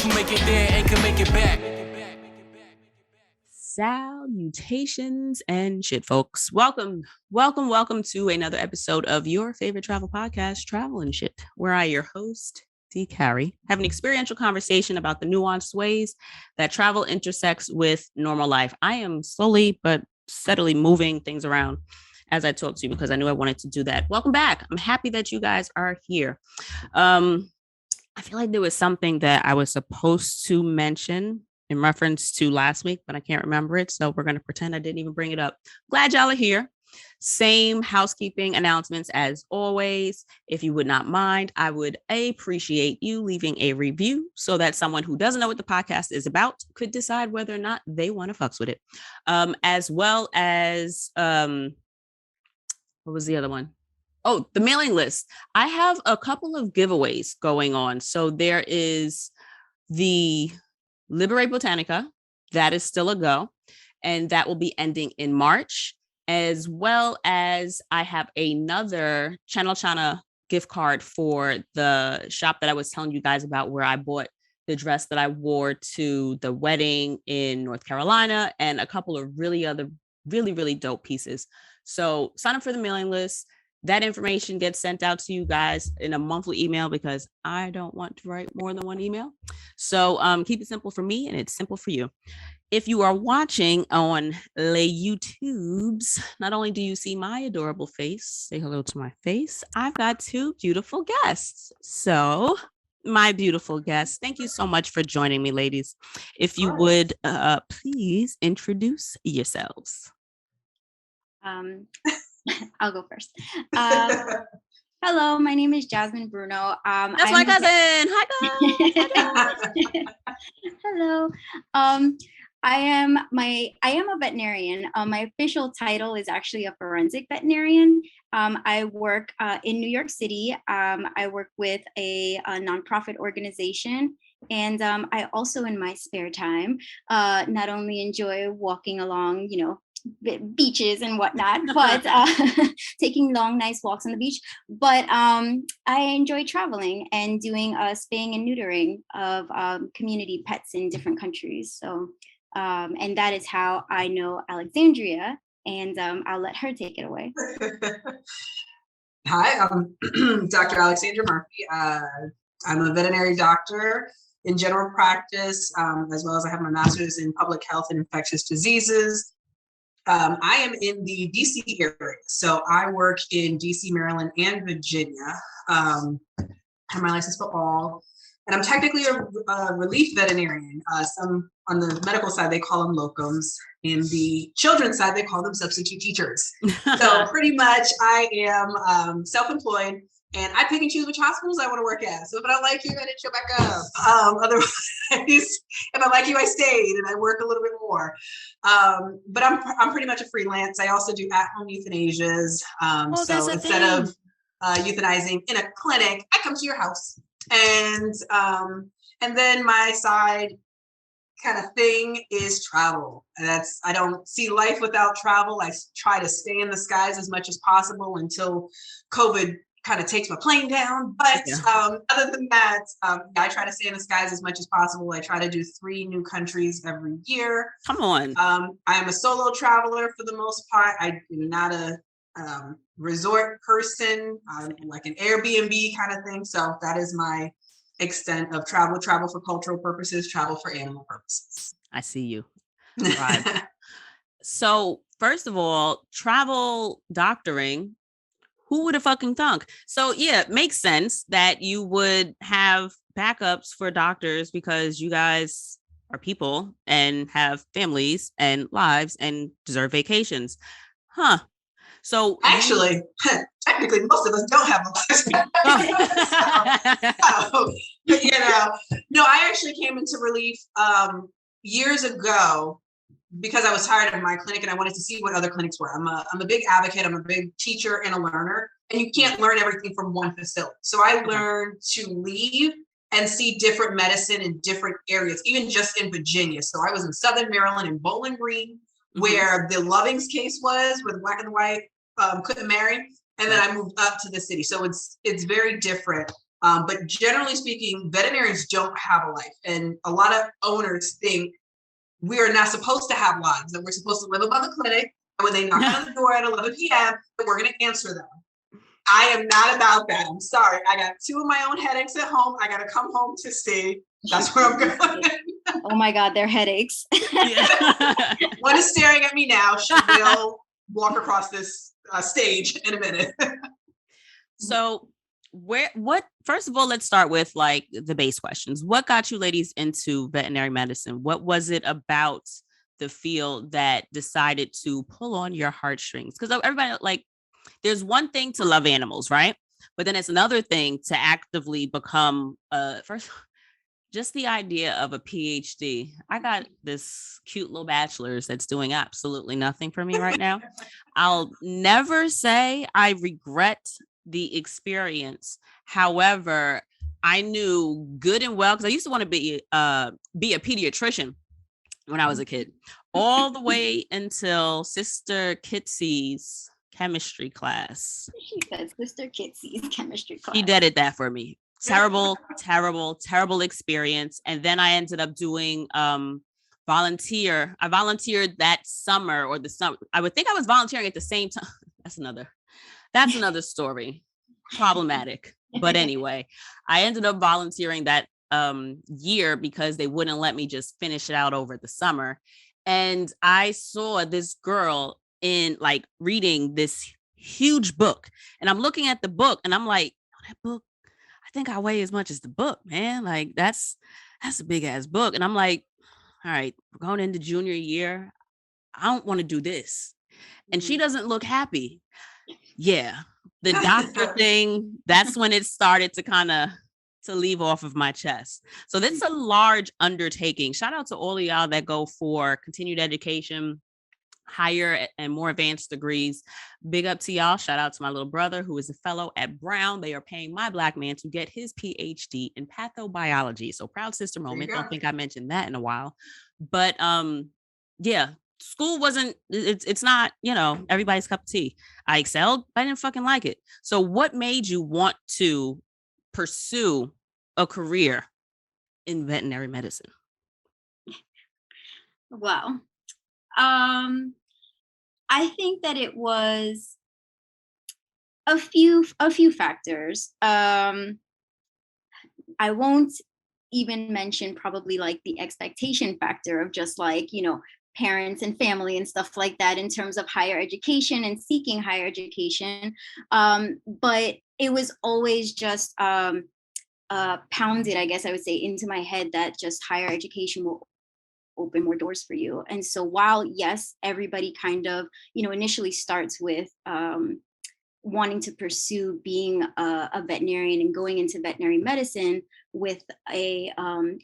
who make it there and can make it back. Salutations and shit, folks. Welcome to another episode of your favorite travel podcast, Travel and Shit, where I, your host, D. Carrie, have an experiential conversation about the nuanced ways that travel intersects with normal life. I am slowly but steadily moving things around as I talk to you because I knew I wanted to do that. Welcome back. I'm happy that you guys are here. I feel like there was something that I was supposed to mention in reference to last week, but I can't remember it. So we're going to pretend I didn't even bring it up. Glad y'all are here. Same housekeeping announcements as always. If you would not mind, I would appreciate you leaving a review so that someone who doesn't know what the podcast is about could decide whether or not they want to fucks with it. As well as, what was the other one? Oh, the mailing list. I have a couple of giveaways going on. So there is the Liberate Botanica. That is still a go. And that will be ending in March. As well as I have another China gift card for the shop that I was telling you guys about, where I bought the dress that I wore to the wedding in North Carolina and a couple of really dope pieces. So sign up for the mailing list. That information gets sent out to you guys in a monthly email because I don't want to write more than one email. So keep it simple for me and it's simple for you. If you are watching on the YouTubes, not only do you see my adorable face, say hello to my face, I've got two beautiful guests. So my beautiful guests, thank you so much for joining me, ladies. If you would please introduce yourselves. I'll go first. Hello, my name is Jasmine Bruno. That's my cousin. Hi, guys. Hello. I am a veterinarian. My official title is actually a forensic veterinarian. I work in New York City. I work with a nonprofit organization. And I also, in my spare time, not only enjoy walking along, beaches and whatnot, but taking long, nice walks on the beach. But I enjoy traveling and doing spaying and neutering of community pets in different countries. So, and that is how I know Alexandria, and I'll let her take it away. Hi, I'm Dr. Alexandra Murphy. I'm a veterinary doctor in general practice, as well as I have my master's in public health and infectious diseases. I am in the DC area, so I work in DC, Maryland, and Virginia. I have my license for all, and I'm technically a relief veterinarian. Some on the medical side, they call them locums. In the children's side, they call them substitute teachers. So pretty much I am self-employed, and I pick and choose which hospitals I want to work at. So if I don't like you, I didn't show back up. Otherwise, if I like you, I stayed and I work a little bit more. But I'm pretty much a freelance. I also do at-home euthanasias. So instead of euthanizing in a clinic, I come to your house. And then my side kind of thing is travel. I don't see life without travel. I try to stay in the skies as much as possible until COVID kind of takes my plane down. But other than that, I try to stay in the skies as much as possible. I try to do 3 new countries every year. Come on. I am a solo traveler for the most part. I'm not a resort person. I'm like an Airbnb kind of thing. So that is my extent of travel for cultural purposes, travel for animal purposes. I see you. Right. So first of all, travel doctoring, who would have fucking thunk? So yeah, it makes sense that you would have backups for doctors because you guys are people and have families and lives and deserve vacations. Huh. So actually, technically, most of us don't have lives. No, I actually came into relief years ago because I was tired of my clinic and I wanted to see what other clinics were. I'm a big advocate. I'm a big teacher and a learner, and you can't learn everything from one facility. So I learned to leave and see different medicine in different areas, even just in Virginia. So I was in Southern Maryland in Bowling Green, where the Lovings case was, where the black and the white couldn't marry. And then I moved up to the city. So it's very different. But generally speaking, veterinarians don't have a life. And a lot of owners think we are not supposed to have lives, that we're supposed to live above the clinic. And when they knock on the door at 11 p.m., we're going to answer them. I am not about that. I'm sorry. I got 2 of my own headaches at home. I got to come home to see. That's where I'm going. Oh my God, they're headaches. One is staring at me now. She will walk across this stage in a minute. So first of all, let's start with like the base questions. What got you ladies into veterinary medicine? What was it about the field that decided to pull on your heartstrings? Because everybody, like, there's one thing to love animals, right? But then it's another thing to actively become just the idea of a PhD. I got this cute little bachelor's that's doing absolutely nothing for me right now. I'll never say I regret the experience. However, I knew good and well, because I used to want to be a pediatrician when I was a kid, all the way until Sister Kitsy's chemistry class. She said Sister Kitsy's chemistry class. She did that for me. Terrible experience. And then I ended up doing volunteer. I volunteered that summer or the summer. I would think I was volunteering at the same time. That's another story. Problematic. But anyway, I ended up volunteering that year because they wouldn't let me just finish it out over the summer. And I saw this girl in like reading this huge book. And I'm looking at the book and I'm like, oh, that book, I think I weigh as much as the book, man. Like that's a big ass book. And I'm like, all right, we're going into junior year. I don't want to do this. And she doesn't look happy. Yeah. The doctor thing, that's when it started to kind of to leave off of my chest. So that's a large undertaking. Shout out to all of y'all that go for continued education, higher and more advanced degrees. Big up to y'all. Shout out to my little brother who is a fellow at Brown. They are paying my Black man to get his PhD in pathobiology. So proud sister moment. Don't think I mentioned that in a while. But yeah, school wasn't, it's not, everybody's cup of tea. I excelled, but I didn't fucking like it. So what made you want to pursue a career in veterinary medicine? Well, I think that it was a few factors. I won't even mention probably like the expectation factor of just like, parents and family and stuff like that in terms of higher education and seeking higher education. But it was always just pounded, I guess I would say, into my head that just higher education will open more doors for you. And so while, yes, everybody kind of, initially starts with wanting to pursue being a veterinarian and going into veterinary medicine with a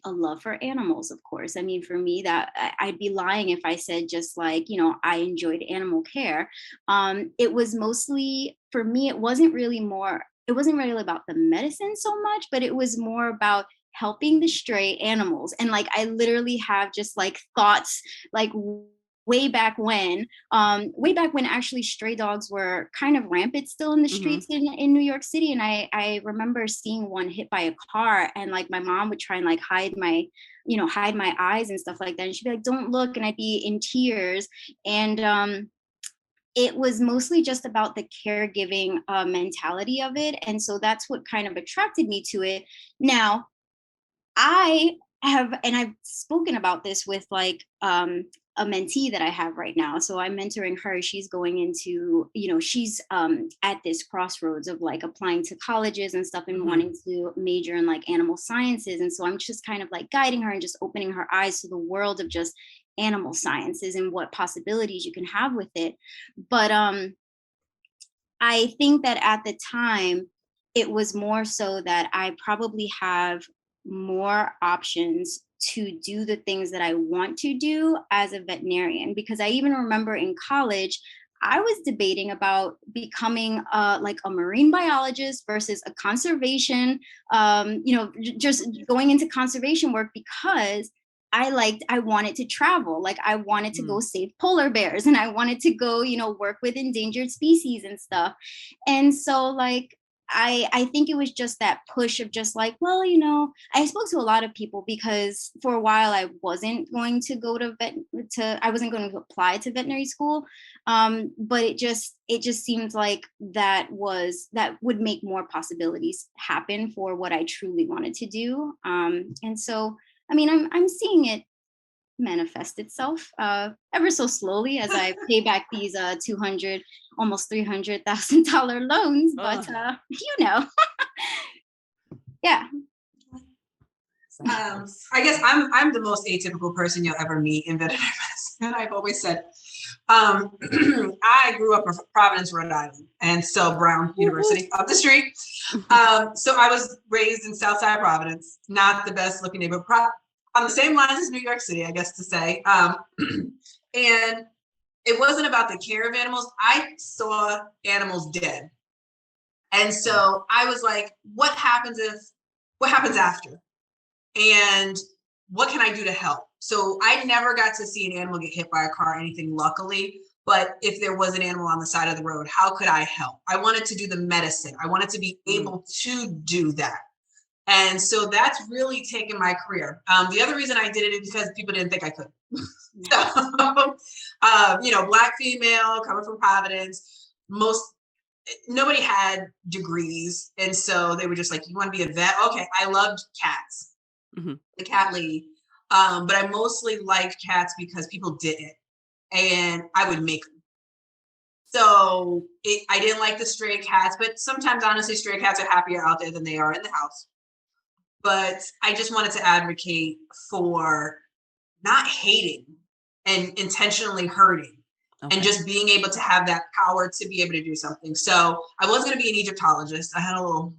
love for animals, of course. I mean, for me, that I'd be lying if I said just like, I enjoyed animal care. It was mostly, for me, it wasn't really about the medicine so much, but it was more about helping the stray animals. And like, I literally have just like thoughts, like way back when actually stray dogs were kind of rampant still in the streets in New York City. And I remember seeing one hit by a car, and like my mom would try and like hide my eyes and stuff like that. And she'd be like, don't look. And I'd be in tears. And it was mostly just about the caregiving mentality of it. And so that's what kind of attracted me to it. Now, I've spoken about this with like a mentee that I have right now. So I'm mentoring her. She's going into, she's at this crossroads of like applying to colleges and stuff and wanting to major in like animal sciences. And so I'm just kind of like guiding her and just opening her eyes to the world of just animal sciences and what possibilities you can have with it. But I think that at the time, it was more so that I probably have more options to do the things that I want to do as a veterinarian, because I even remember in college, I was debating about becoming like a marine biologist versus a conservation, just going into conservation work, because I wanted to travel. Like I wanted to go save polar bears, and I wanted to go, work with endangered species and stuff. And so like, I think it was just that push of just like, well, you know, I spoke to a lot of people because for a while I wasn't going to go to I wasn't going to apply to veterinary school. But it just seems like that would make more possibilities happen for what I truly wanted to do. And so, I mean, I'm seeing it manifest itself ever so slowly as I pay back these almost $300,000 loans. But you know, yeah. I guess I'm the most atypical person you'll ever meet in veterinary medicine. I've always said. I grew up in Providence, Rhode Island, and so Brown University up the street. So I was raised in Southside Providence, not the best looking neighborhood, on the same lines as New York City, I guess to say. And it wasn't about the care of animals. I saw animals dead. And so I was like, what happens after? And what can I do to help? So I never got to see an animal get hit by a car or anything, luckily. But if there was an animal on the side of the road, how could I help? I wanted to do the medicine. I wanted to be able to do that. And so that's really taken my career. The other reason I did it is because people didn't think I could. So, you know, Black female, coming from Providence, nobody had degrees. And so they were just like, you want to be a vet? Okay, I loved cats, the cat lady. But I mostly liked cats because people didn't, and I would make them. So I didn't like the stray cats, but sometimes honestly, stray cats are happier out there than they are in the house. But I just wanted to advocate for not hating and intentionally hurting, and just being able to have that power to be able to do something. So I was going to be an Egyptologist. I had a little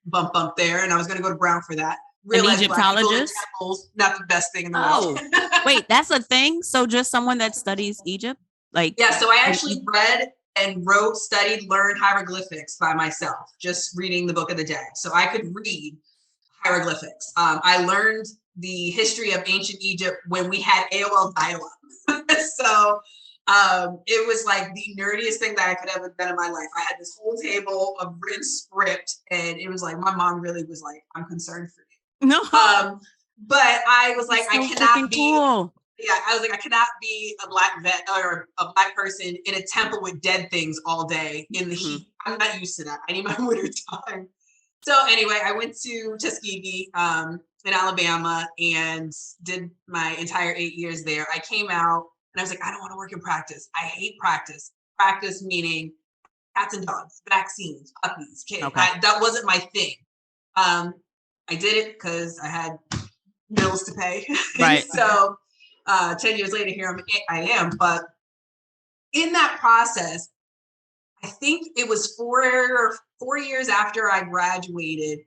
bump there, and I was going to go to Brown for that. An Egyptologist? Not the best thing in the world. Wait, that's a thing? So just someone that studies Egypt? Yeah, so I actually read and wrote, studied, learned hieroglyphics by myself, just reading the Book of the Dead. So I could read hieroglyphics. I learned the history of ancient Egypt when we had AOL dial-up. So it was like the nerdiest thing that I could ever done in my life. I had this whole table of written script, and it was like, my mom really was like, I'm concerned for you. No. But I was like, so I cannot be. Cool. Yeah, I was like, I cannot be a Black vet or a Black person in a temple with dead things all day in the heat. I'm not used to that. I need my winter time. So anyway, I went to Tuskegee in Alabama and did my entire 8 years there. I came out and I was like, I don't want to work in practice. I hate practice. Practice meaning cats and dogs, vaccines, puppies, kids. Okay. That wasn't my thing. I did it because I had bills to pay. Right. So 10 years later, here I am. But in that process, I think it was 4 years after I graduated,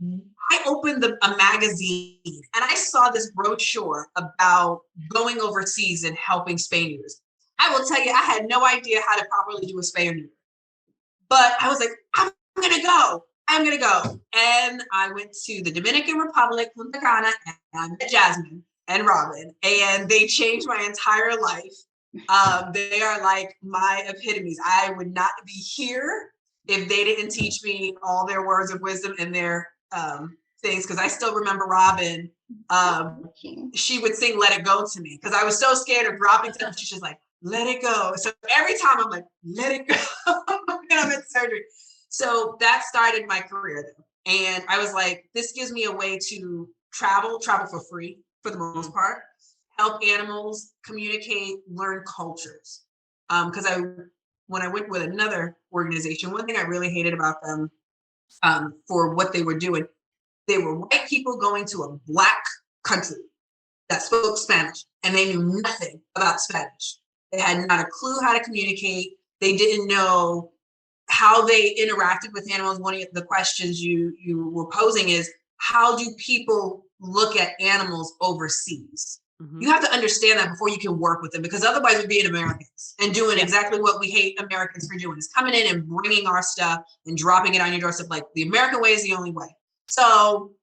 I opened a magazine and I saw this brochure about going overseas and helping spay neuters. I will tell you, I had no idea how to properly do a spay or neuter. But I was like, I'm going to go. And I went to the Dominican Republic, Punta Cana, and I met Jasmine and Robin, and they changed my entire life. They are like my epitomes. I would not be here if they didn't teach me all their words of wisdom and their things. Because I still remember Robin. She would sing "Let It Go" to me because I was so scared of dropping stuff. She's just like, "Let it go." So every time I'm like, "Let it go," and I'm in surgery. So that started my career there. And I was like, this gives me a way to travel for free for the most part, help animals communicate, learn cultures. Because when I went with another organization, one thing I really hated about them for what they were doing, they were white people going to a Black country that spoke Spanish, and they knew nothing about Spanish. They had not a clue how to communicate. They didn't know how they interacted with animals. One of the questions you were posing is, how do people look at animals overseas? You have to understand that before you can work with them, because otherwise we're being Americans and doing exactly what we hate Americans for doing, is coming in and bringing our stuff and dropping it on your doorstep. Like, the American way is the only way. So,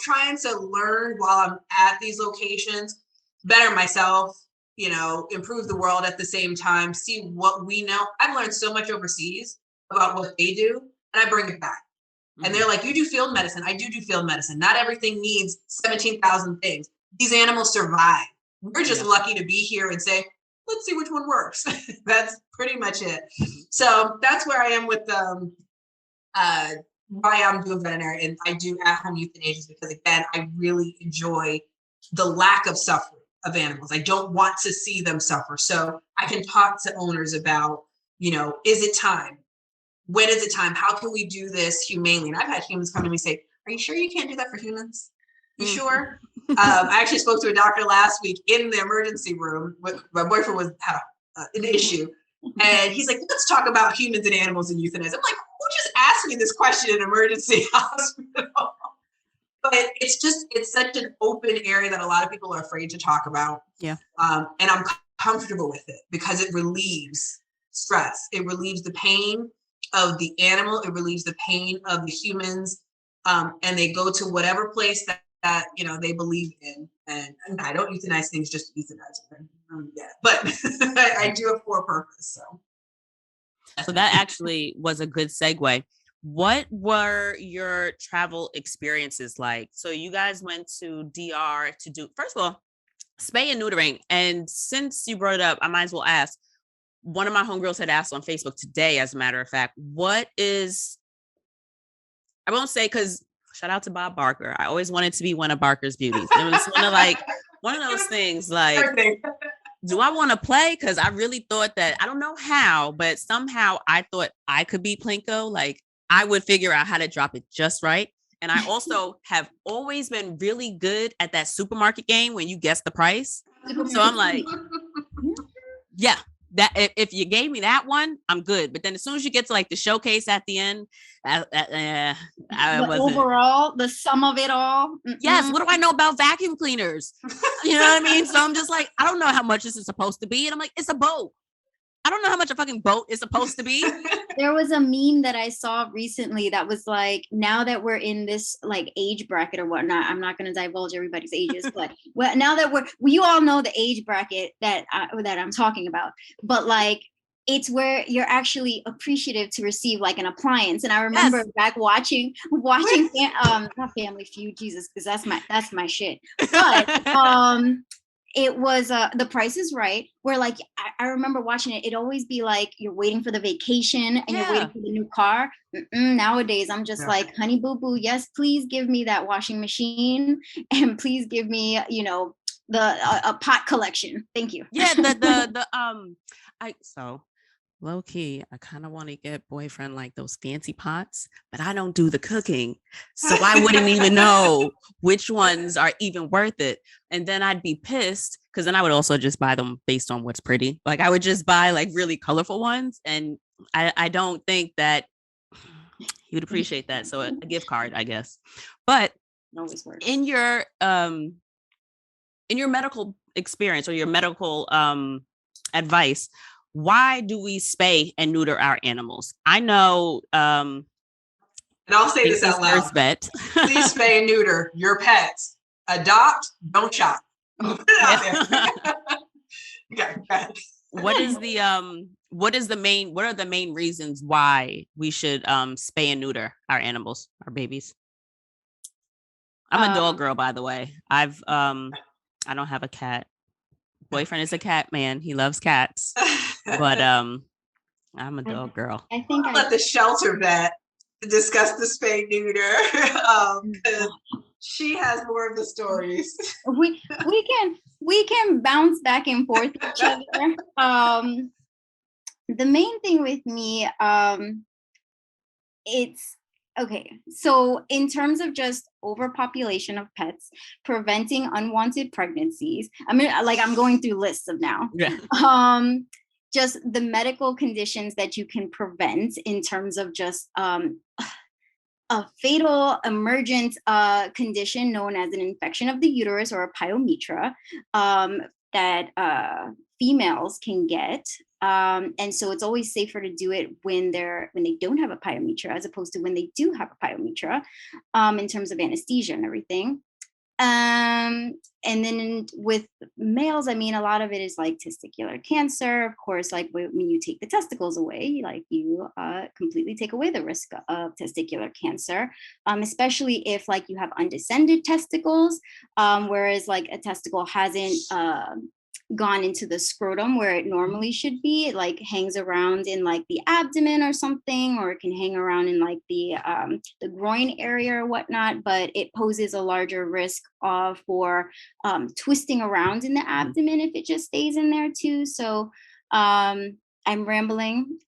trying to learn while I'm at these locations, better myself, improve the world at the same time, see what we know. I've learned so much overseas about what they do and I bring it back. And they're like, you do field medicine. I do field medicine. Not everything needs 17,000 things. These animals survive. We're just lucky to be here and say, let's see which one works. That's pretty much it. So that's where I am with why I'm doing veterinary, and I do at-home euthanasia, because again, I really enjoy the lack of suffering of animals. I don't want to see them suffer. So I can talk to owners about, is it time? When is it time? How can we do this humanely? And I've had humans come to me and say, are you sure you can't do that for humans? You sure? I actually spoke to a doctor last week in the emergency room. My boyfriend had an issue. And he's like, let's talk about humans and animals and euthanasia. I'm like, who just asked me this question in an emergency hospital? But it's such an open area that a lot of people are afraid to talk about. Yeah. And I'm comfortable with it because it relieves stress. It relieves the pain of the animal. It relieves the pain of the humans. And they go to whatever place that they believe in. And I don't euthanize things just to euthanize them. But I do it for a purpose. So that actually was a good segue. What were your travel experiences like? So you guys went to DR to do, first of all, spay and neutering. And since you brought it up, I might as well ask. One of my homegirls had asked on Facebook today, as a matter of fact, I won't say, because shout out to Bob Barker. I always wanted to be one of Barker's beauties. It was one of those things like, do I want to play? Because I really thought that, I don't know how, but somehow I thought I could be Plinko. Like I would figure out how to drop it just right. And I also have always been really good at that supermarket game when you guess the price. So I'm like, yeah, that if you gave me that one, I'm good. But then as soon as you get to like the showcase at the end, I wasn't. Overall, the sum of it all. Yes. What do I know about vacuum cleaners? You know what I mean? So I'm just like, I don't know how much this is supposed to be. And I'm like, it's a boat. I don't know how much a fucking boat is supposed to be. There was a meme that I saw recently that was like, now that we're in this like age bracket or whatnot, I'm not going to divulge everybody's ages, but now that you all know the age bracket that I'm talking about, but like, it's where you're actually appreciative to receive like an appliance. And I remember back watching not Family Feud, Jesus, because that's my shit. But it was The Price is Right, where like I remember watching it. It'd always be like you're waiting for the vacation and you're waiting for the new car. Nowadays, I'm just like, honey boo boo, yes, please give me that washing machine and please give me, a pot collection. Thank you. Yeah, so low key, I kind of want to get boyfriend like those fancy pots, but I don't do the cooking. So I wouldn't even know which ones are even worth it. And then I'd be pissed because then I would also just buy them based on what's pretty. Like I would just buy like really colorful ones. And I don't think that you'd appreciate that. So a gift card, I guess. But always works. In your medical experience or your medical advice, why do we spay and neuter our animals? I know. And I'll say this out loud. Please spay and neuter your pets. Adopt, don't shop. Put it out there. Okay. What are the main reasons why we should spay and neuter our animals, our babies? I'm a dog girl, by the way. I don't have a cat. Boyfriend is a cat man. He loves cats. But I'm a dog girl. I think I'll let the shelter vet discuss the spay neuter. She has more of the stories. We can bounce back and forth each other. The main thing with me, it's okay. So in terms of just overpopulation of pets, preventing unwanted pregnancies. I mean, like I'm going through lists of now. Yeah. Just the medical conditions that you can prevent in terms of just a fatal emergent condition known as an infection of the uterus or a pyometra that females can get. And so it's always safer to do it when they don't have a pyometra as opposed to when they do have a pyometra in terms of anesthesia and everything. And then with males, I mean, a lot of it is like testicular cancer. Of course, like when you take the testicles away, like you completely take away the risk of testicular cancer, especially if like you have undescended testicles, whereas like a testicle hasn't gone into the scrotum where it normally should be. It like hangs around in like the abdomen or something, or it can hang around in like the groin area or whatnot, but it poses a larger risk for twisting around in the abdomen if it just stays in there too. So I'm rambling.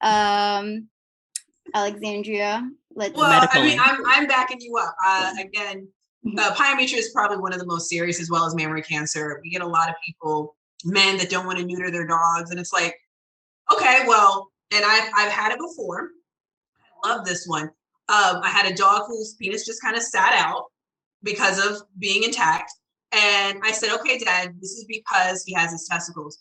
Alexandria, let's. Well, I mean, I'm backing you up. Again, pyometra is probably one of the most serious, as well as mammary cancer. We get a lot of people, men that don't want to neuter their dogs, and it's like, okay, well, and I've had it before. I love this one. I had a dog whose penis just kind of sat out because of being intact, and I said, okay, Dad, this is because he has his testicles,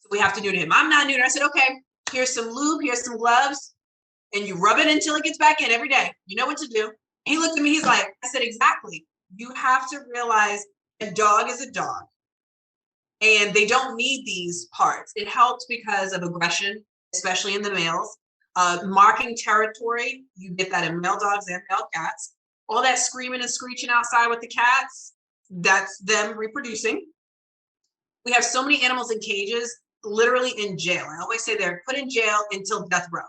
so we have to neuter him. I'm not neuter. I said, okay, here's some lube, here's some gloves, and you rub it until it gets back in every day. You know what to do. And he looked at me, he's like, I said, exactly. You have to realize a dog is a dog. And they don't need these parts. It helps because of aggression, especially in the males. Marking territory, you get that in male dogs and male cats. All that screaming and screeching outside with the cats, that's them reproducing. We have so many animals in cages, literally in jail. I always say they're put in jail until death row.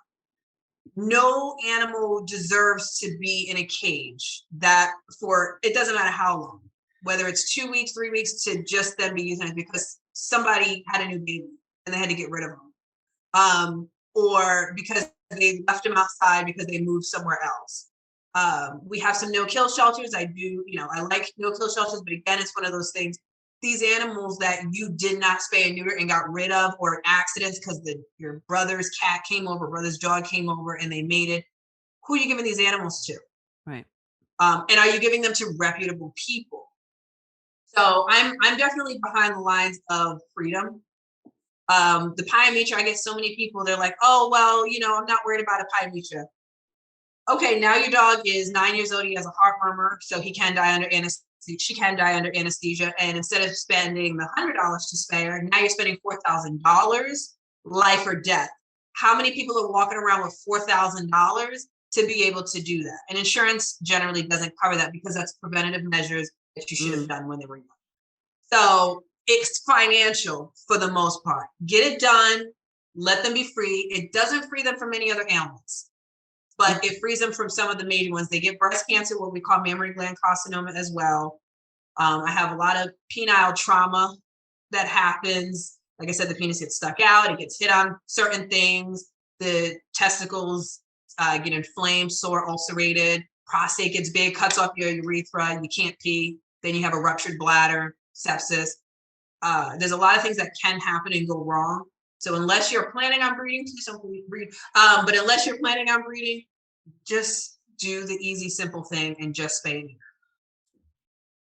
No animal deserves to be in a cage that for, it doesn't matter how long, whether it's 2 weeks, 3 weeks, to just them be using it because somebody had a new baby and they had to get rid of them. Or because they left them outside because they moved somewhere else. We have some no-kill shelters. I like no-kill shelters, but again, it's one of those things. These animals that you did not spay and neuter and got rid of, or accidents because your brother's cat came over, brother's dog came over, and they mated. Who are you giving these animals to? Right. And are you giving them to reputable people? So I'm definitely behind the lines of freedom. The pyometra, I get so many people, they're like, oh, well, I'm not worried about a pyometra. Okay, now your dog is 9 years old, he has a heart murmur, so he can die under anesthesia. She can die under anesthesia. And instead of spending the $100 to spay her, now you're spending $4,000, life or death. How many people are walking around with $4,000 to be able to do that? And insurance generally doesn't cover that because that's preventative measures that you should have done when they were young. So it's financial for the most part. Get it done, let them be free. It doesn't free them from any other ailments, but it frees them from some of the major ones. They get breast cancer, what we call mammary gland carcinoma as well. I have a lot of penile trauma that happens. Like I said, the penis gets stuck out, it gets hit on certain things. The testicles get inflamed, sore, ulcerated. Prostate gets big, cuts off your urethra, you can't pee. Then you have a ruptured bladder, sepsis. There's a lot of things that can happen and go wrong. So unless you're planning on breeding, please don't breed. But unless you're planning on breeding, just do the easy, simple thing and just spay and neuter.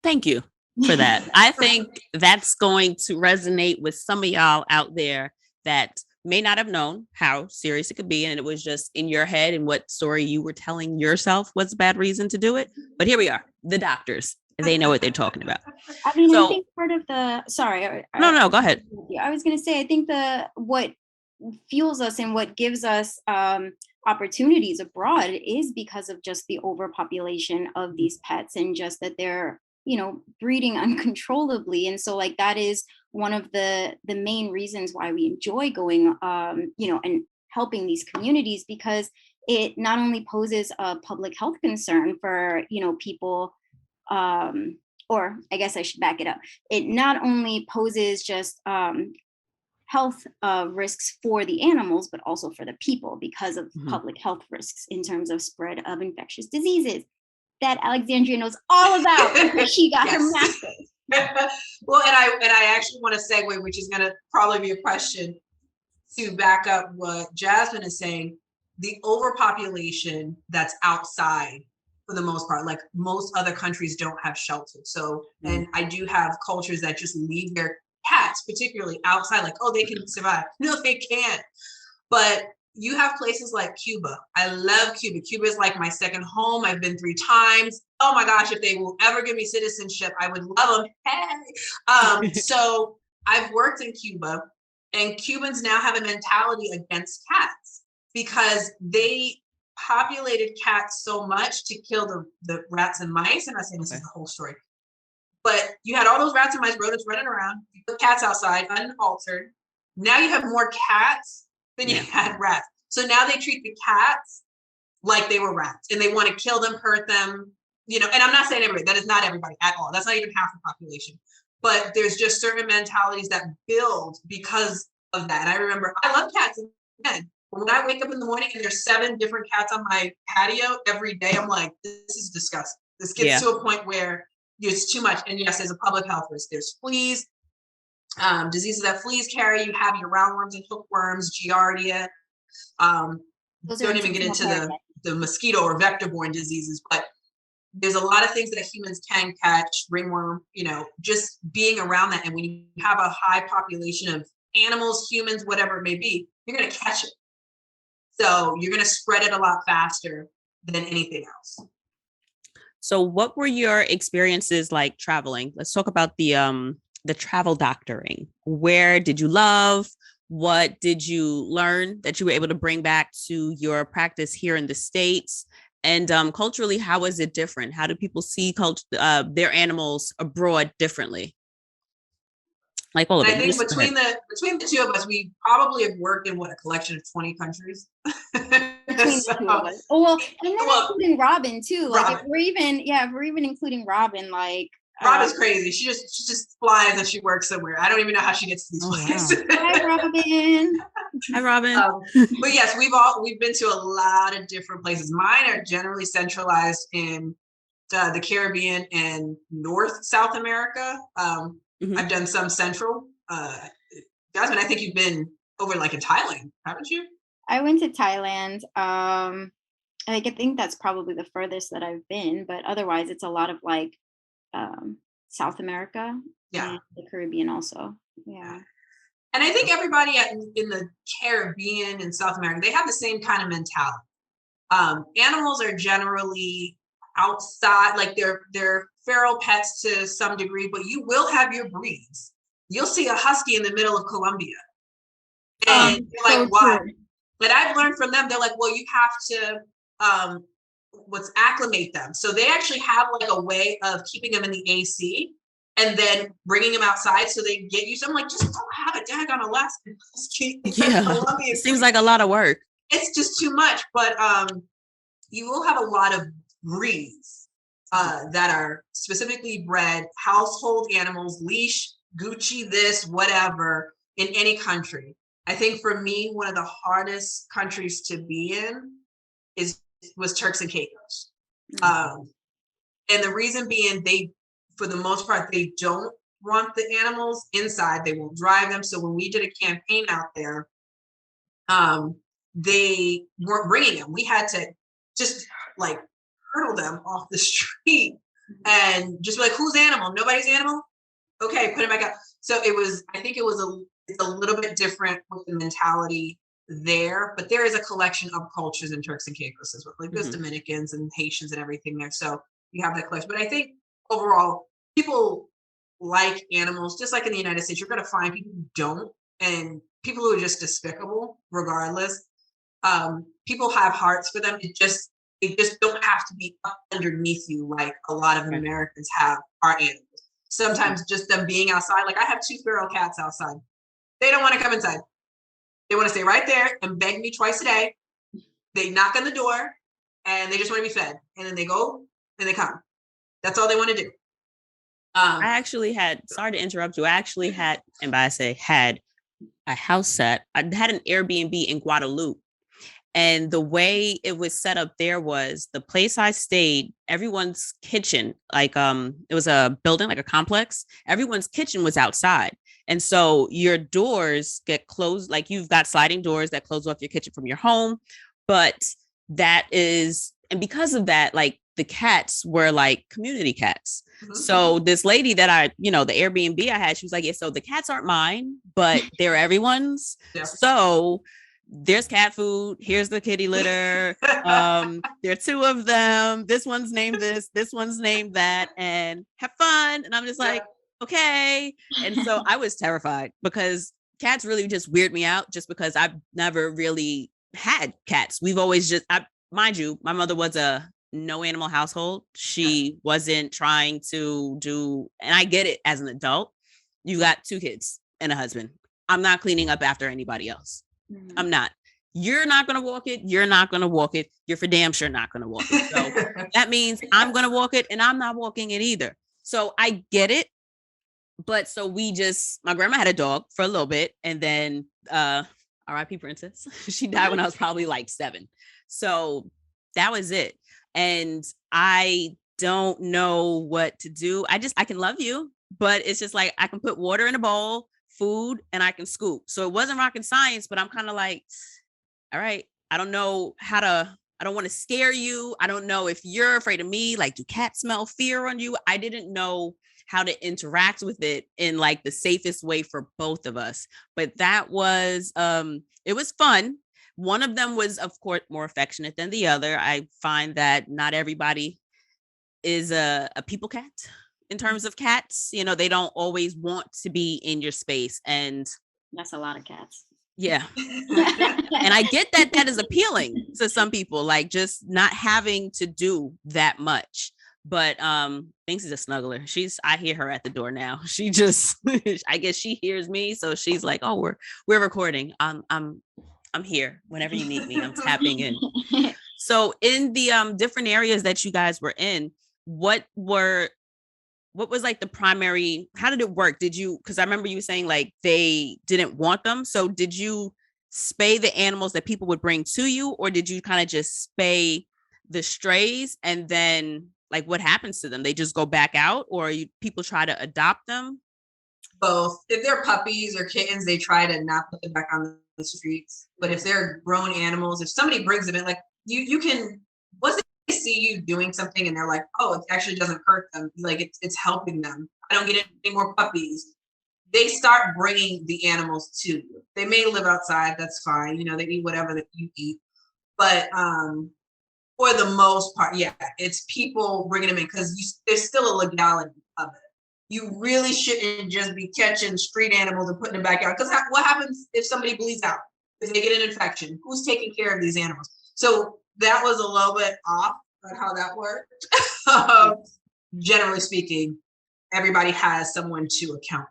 Thank you for that. I think that's going to resonate with some of y'all out there that may not have known how serious it could be. And it was just in your head and what story you were telling yourself was a bad reason to do it. But here we are, the doctors. They know what they're talking about. I mean, I think part of the, sorry. No, go ahead. I was going to say, I think what fuels us and what gives us opportunities abroad is because of just the overpopulation of these pets and just that they're, breeding uncontrollably. And so like, that is one of the main reasons why we enjoy going, and helping these communities, because it not only poses a public health concern for, people, or I guess I should back it up. It not only poses just health risks for the animals, but also for the people because of public health risks in terms of spread of infectious diseases that Alexandria knows all about because she got her master's. Well, and I actually want to segue, which is going to probably be a question to back up what Jasmine is saying. The overpopulation that's outside, for the most part, like most other countries don't have shelters. So, and I do have cultures that just leave their cats, particularly outside, like, oh, they can survive. No, they can't. But you have places like Cuba. I love Cuba. Cuba is like my second home. I've been 3 times. oh my gosh, if they will ever give me citizenship, I would love them. Hey. So I've worked in Cuba, and Cubans now have a mentality against cats because they populated cats so much to kill the rats and mice. I'm not saying this is the whole story, but you had all those rats and mice, rodents running around. You put cats outside unaltered. Now you have more cats than you had rats. So now they treat the cats like they were rats, and they want to kill them, hurt them, you know. And I'm not saying everybody, that is not everybody at all. That's not even half the population. But there's just certain mentalities that build because of that. And I remember, I love cats. Again, when I wake up in the morning and there's 7 different cats on my patio every day, I'm like, this is disgusting. This gets to a point where it's too much. And yes, there's a public health risk. There's fleas, diseases that fleas carry. You have your roundworms and hookworms, giardia. Don't even get into the mosquito or vector-borne diseases, but there's a lot of things that humans can catch, ringworm, you know, just being around that. And when you have a high population of animals, humans, whatever it may be, you're going to catch it. So you're going to spread it a lot faster than anything else. So what were your experiences like traveling? Let's talk about the travel doctoring. Where did you love? What did you learn that you were able to bring back to your practice here in the States? And culturally, how is it different? How do people see their animals abroad differently? Like all of it. I think between the two of us, we probably have worked in a collection of 20 countries. Between the two of us. Oh, well, and then including Robin too. Like if we're even including Robin, like Robin's crazy. She just flies and she works somewhere. I don't even know how she gets to these places. Wow. Hi, Robin. Hi, Robin. But yes, we've been to a lot of different places. Mine are generally centralized in the Caribbean and South America. I've done some Central. Jasmine, I think you've been over like in Thailand, haven't you? I went to Thailand. I think that's probably the furthest that I've been, but otherwise it's a lot of like South America and the Caribbean also. Yeah. And I think everybody in the Caribbean and South America, they have the same kind of mentality. Animals are generally outside, like they're feral pets to some degree, but you will have your breeds. You'll see a husky in the middle of Colombia. And you're like, why? True. But I've learned from them, they're like, well, you have to acclimate them. So they actually have like a way of keeping them in the AC and then bringing them outside so they get used. I'm like, just don't have a daggone Alaskan husky. Yeah, it seems like a lot of work. It's just too much, but you will have a lot of breeds that are specifically bred, household animals, leash, Gucci, this, whatever, in any country. I think for me, one of the hardest countries to be in was Turks and Caicos. And the reason being, for the most part, they don't want the animals inside. They won't drive them. So when we did a campaign out there, they weren't bringing them. We had to just like hurdle them off the street and just be like, whose animal? Nobody's animal? Okay, put it back up. So I think it's a little bit different with the mentality there, but there is a collection of cultures in Turks and Caicos as well. Like there's Dominicans and Haitians and everything there. So you have that collection. But I think overall, people like animals, just like in the United States, you're going to find people who don't, and people who are just despicable regardless. People have hearts for them. They just don't have to be up underneath you like a lot of Americans have our animals. Sometimes just them being outside. Like I have 2 feral cats outside. They don't want to come inside. They want to stay right there and beg me twice a day. They knock on the door and they just want to be fed. And then they go and they come. That's all they want to do. I actually had, sorry to interrupt you. I actually had, and by I say had, a house set. I had an Airbnb in Guadalupe. And the way it was set up there was the place I stayed, everyone's kitchen, like it was a building, like a complex. Everyone's kitchen was outside. And so your doors get closed, like you've got sliding doors that close off your kitchen from your home. But and because of that, like the cats were like community cats. Mm-hmm. So this lady that the Airbnb I had, she was like, yeah, so the cats aren't mine, but they're everyone's. Yeah. So there's cat food. Here's the kitty litter. There are 2 of them. This one's named this one's named that, and have fun. And I'm just like, okay. And so I was terrified because cats really just weird me out just because I've never really had cats. We've always mind you, my mother was a no animal household. She wasn't trying to do, and I get it as an adult. You got 2 kids and a husband. I'm not cleaning up after anybody else. I'm not. You're not going to walk it. You're not going to walk it. You're for damn sure not going to walk it. So that means I'm going to walk it and I'm not walking it either. So I get it. But so my grandma had a dog for a little bit, and then R.I.P. Princess. She died when I was probably like 7. So that was it. And I don't know what to do. I can love you, but it's just like I can put water in a bowl, food, and I can scoop. So it wasn't rocket science, but I'm kind of like, all right, I don't know I don't want to scare you. I don't know if you're afraid of me. Like, do cats smell fear on you? I didn't know how to interact with it in like the safest way for both of us. But that was, it was fun. One of them was, of course, more affectionate than the other. I find that not everybody is a people cat in terms of cats. You know, they don't always want to be in your space. And that's a lot of cats. Yeah. And I get that is appealing to some people, like just not having to do that much. But Binks is a snuggler. I hear her at the door now. She just I guess she hears me, so she's like, "Oh, we're recording. I'm here whenever you need me. I'm tapping in." So in the different areas that you guys were in, what was like the primary, how did it work? Because I remember you saying like they didn't want them. So did you spay the animals that people would bring to you, or did you kind of just spay the strays? And then like what happens to them? They just go back out, or people try to adopt them? Both. If they're puppies or kittens, they try to not put them back on the streets. But if they're grown animals, if somebody brings them in, like you can, once they see you doing something and they're like, oh, it actually doesn't hurt them, like it's helping them, I don't get any more puppies, they start bringing the animals to you. They may live outside, that's fine, you know, they eat whatever that you eat, but for the most part, yeah, it's people bringing them in because there's still a legality of it. You really shouldn't just be catching street animals and putting them back out, because what happens if somebody bleeds out? If they get an infection, who's taking care of these animals? So that was a little bit off on how that worked. Generally speaking, everybody has someone to account.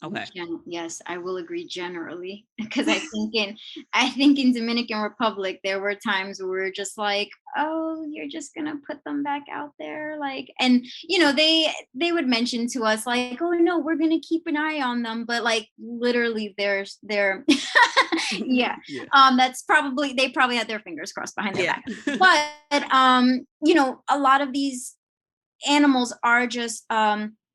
Okay. Yes, I will agree generally, because I think in Dominican Republic there were times where we're just like, oh, you're just gonna put them back out there, like, and you know they would mention to us like, oh no, we're gonna keep an eye on them, but like literally they're yeah. That's probably, they probably had their fingers crossed behind their back. But you know, a lot of these animals are just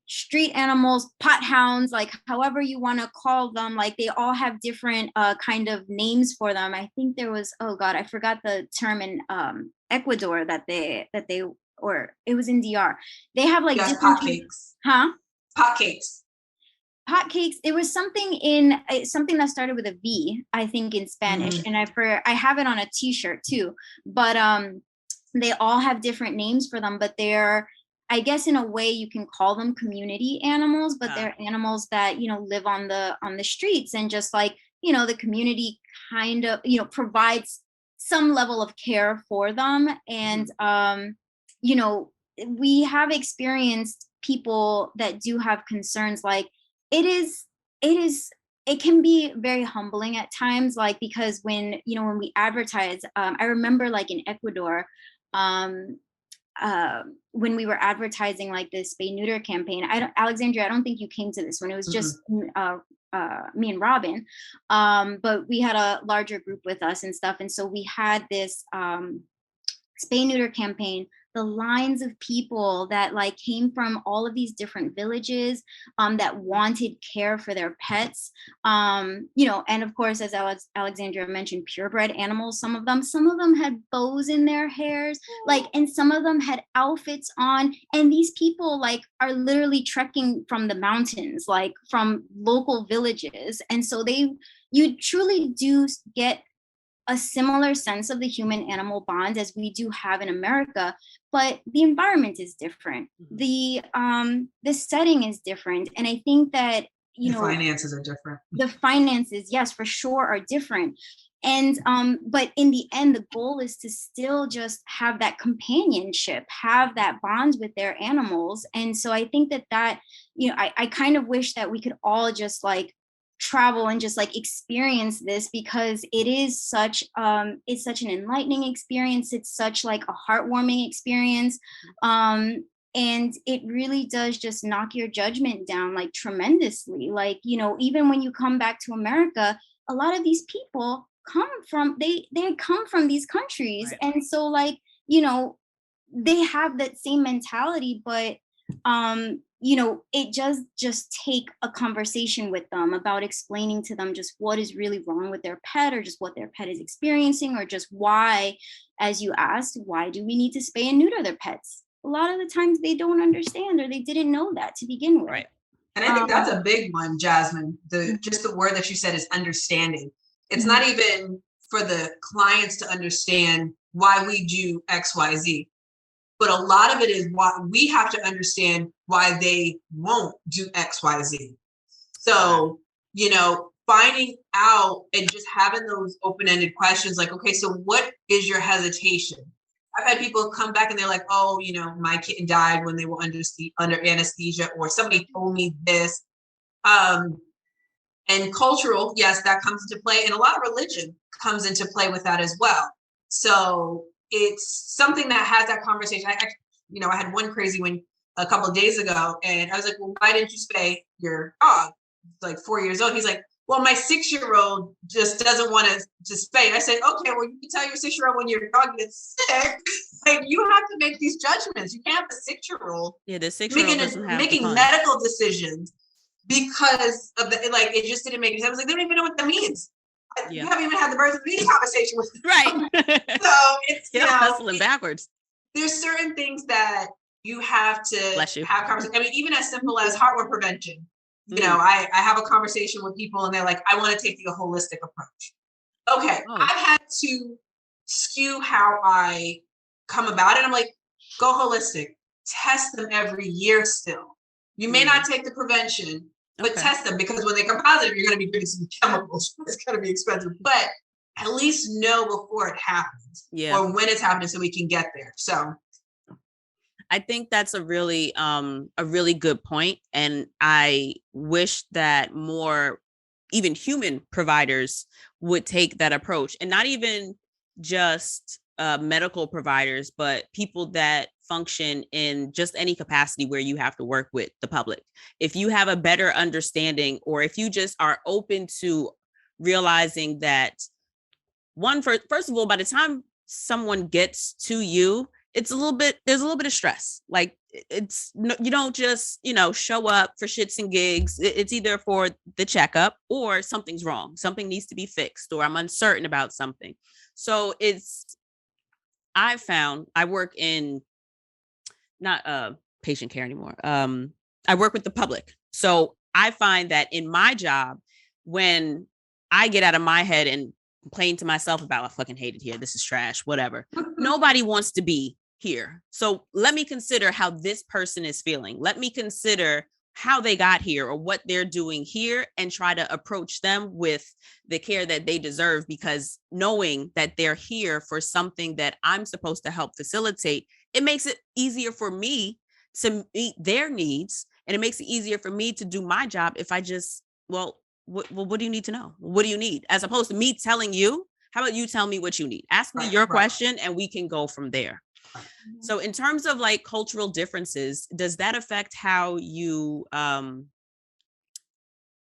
street animals, pot hounds, like however you want to call them, like they all have different kind of names for them. I think there was, oh God, I forgot the term in Ecuador that they or it was in DR. They have like different pot cakes. Huh? Pot cakes. Pot cakes. It was something something that started with a V, I think, in Spanish, and I have it on a T-shirt too. But they all have different names for them, but they're, I guess in a way you can call them community animals, but they're animals that, you know, live on the streets, and just like, you know, the community kind of, you know, provides some level of care for them. And you know, we have experienced people that do have concerns. Like it can be very humbling at times, like, because when, you know, when we advertise, I remember like in Ecuador, when we were advertising like this spay neuter campaign, Alexandria, I don't think you came to this one. It was just me and Robin, but we had a larger group with us and stuff. And so we had this spay neuter campaign. the lines of people that like came from all of these different villages that wanted care for their pets. You know, and of course, as Alexandria mentioned, purebred animals, some of them had bows in their hairs, like, and some of them had outfits on. And these people like are literally trekking from the mountains, like from local villages. And so you truly do get a similar sense of the human animal bond as we do have in America, but the environment is different. The setting is different. And I think that, you know, finances are different. The finances, yes, for sure, are different. And but in the end, the goal is to still just have that companionship, have that bond with their animals. And so I think that, you know, I kind of wish that we could all just like travel and just like experience this, because it is such it's such an enlightening experience. It's such like a heartwarming experience. And it really does just knock your judgment down like tremendously. Like, you know, even when you come back to America, a lot of these people they come from these countries. Right. And so like, you know, they have that same mentality, but you know, it does just take a conversation with them about explaining to them just what is really wrong with their pet, or just what their pet is experiencing, or just why, as you asked, why do we need to spay and neuter their pets? A lot of the times they don't understand, or they didn't know that to begin with. Right. And I think that's a big one, Jasmine. Just the word that you said is understanding. It's not even for the clients to understand why we do X, Y, Z. But a lot of it is why we have to understand why they won't do X, Y, Z. So, you know, finding out and just having those open-ended questions like, okay, so what is your hesitation? I've had people come back and they're like, oh, you know, my kitten died when they were under anesthesia, or somebody told me this. And cultural, yes, that comes into play. And a lot of religion comes into play with that as well. So it's something that has that conversation. I had one crazy one a couple of days ago, and I was like, well, why didn't you spay your dog? Like 4 years old. He's like, well, my 6-year-old just doesn't want to spay. I said, okay, well, you can tell your 6-year-old when your dog gets sick. Like, you have to make these judgments. You can't have a 6-year-old. Yeah, the 6-year-old doesn't have making medical decisions because of it just didn't make any sense. I was like, they don't even know what that means. Yeah. You haven't even had the birth of me conversation with them. Right. So it's hustling backwards. There's certain things that you have to have conversation. I mean, even as simple as heartworm prevention. You know, I have a conversation with people and they're like, I want to take the holistic approach. Okay, I've had to skew how I come about it. I'm like, go holistic. Test them every year still. You may not take the prevention, but test them, because when they come positive, you're going to be doing some chemicals. It's going to be expensive, but at least know before it happens, or when it's happening, so we can get there. So I think that's a really good point. And I wish that more even human providers would take that approach, and not even just medical providers, but people that function in just any capacity where you have to work with the public. If you have a better understanding, or if you just are open to realizing that first of all, by the time someone gets to you, there's a little bit of stress. Like, you don't just, show up for shits and gigs. It's either for the checkup or something's wrong. Something needs to be fixed, or I'm uncertain about something. So I found I work in not patient care anymore. I work with the public. So I find that in my job, when I get out of my head and complain to myself about, I fucking hate it here, this is trash, whatever. Nobody wants to be here. So let me consider how this person is feeling. Let me consider how they got here or what they're doing here, and try to approach them with the care that they deserve, because knowing that they're here for something that I'm supposed to help facilitate, it makes it easier for me to meet their needs, and it makes it easier for me to do my job if I just, what do you need to know? What do you need? As opposed to me telling you, how about you tell me what you need? Ask me your question and we can go from there. So in terms of like cultural differences, does that affect how you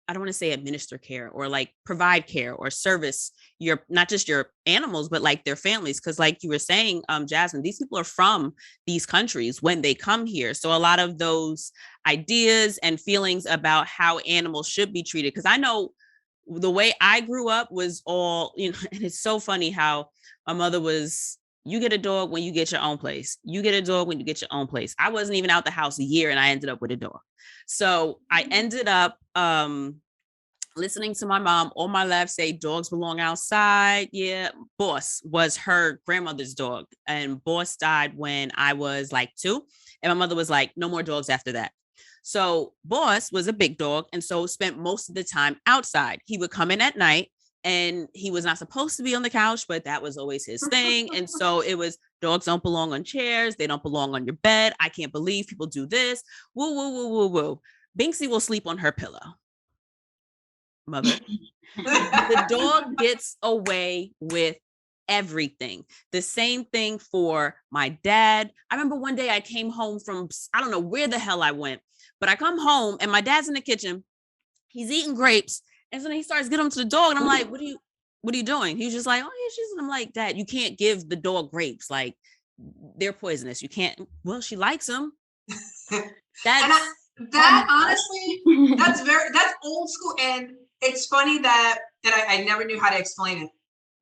I don't want to say administer care or like provide care or service your, not just your animals, but like their families. Cause like you were saying, Jasmine, these people are from these countries when they come here. So a lot of those ideas and feelings about how animals should be treated. Cause I know the way I grew up was all, you know, and it's so funny how my mother was, you get a dog when you get your own place. You get a dog when you get your own place. I wasn't even out the house a year and I ended up with a dog. So I ended up listening to my mom all my life say dogs belong outside. Yeah. Boss was her grandmother's dog, and Boss died when I was like 2. And my mother was like, no more dogs after that. So Boss was a big dog, and so spent most of the time outside. He would come in at night, and he was not supposed to be on the couch, but that was always his thing. And so it was, dogs don't belong on chairs. They don't belong on your bed. I can't believe people do this. Woo, woo, woo, woo, woo. Binksy will sleep on her pillow. Mother. The dog gets away with everything. The same thing for my dad. I remember one day I came home from, I don't know where the hell I went, but I come home and my dad's in the kitchen. He's eating grapes. And so then he starts getting them to the dog. And I'm like, what are you doing? He's just like, oh, yeah, she's, and I'm like, Dad, you can't give the dog grapes. Like, they're poisonous. You can't, well, she likes them. That honestly, that's old school. And it's funny that I never knew how to explain it.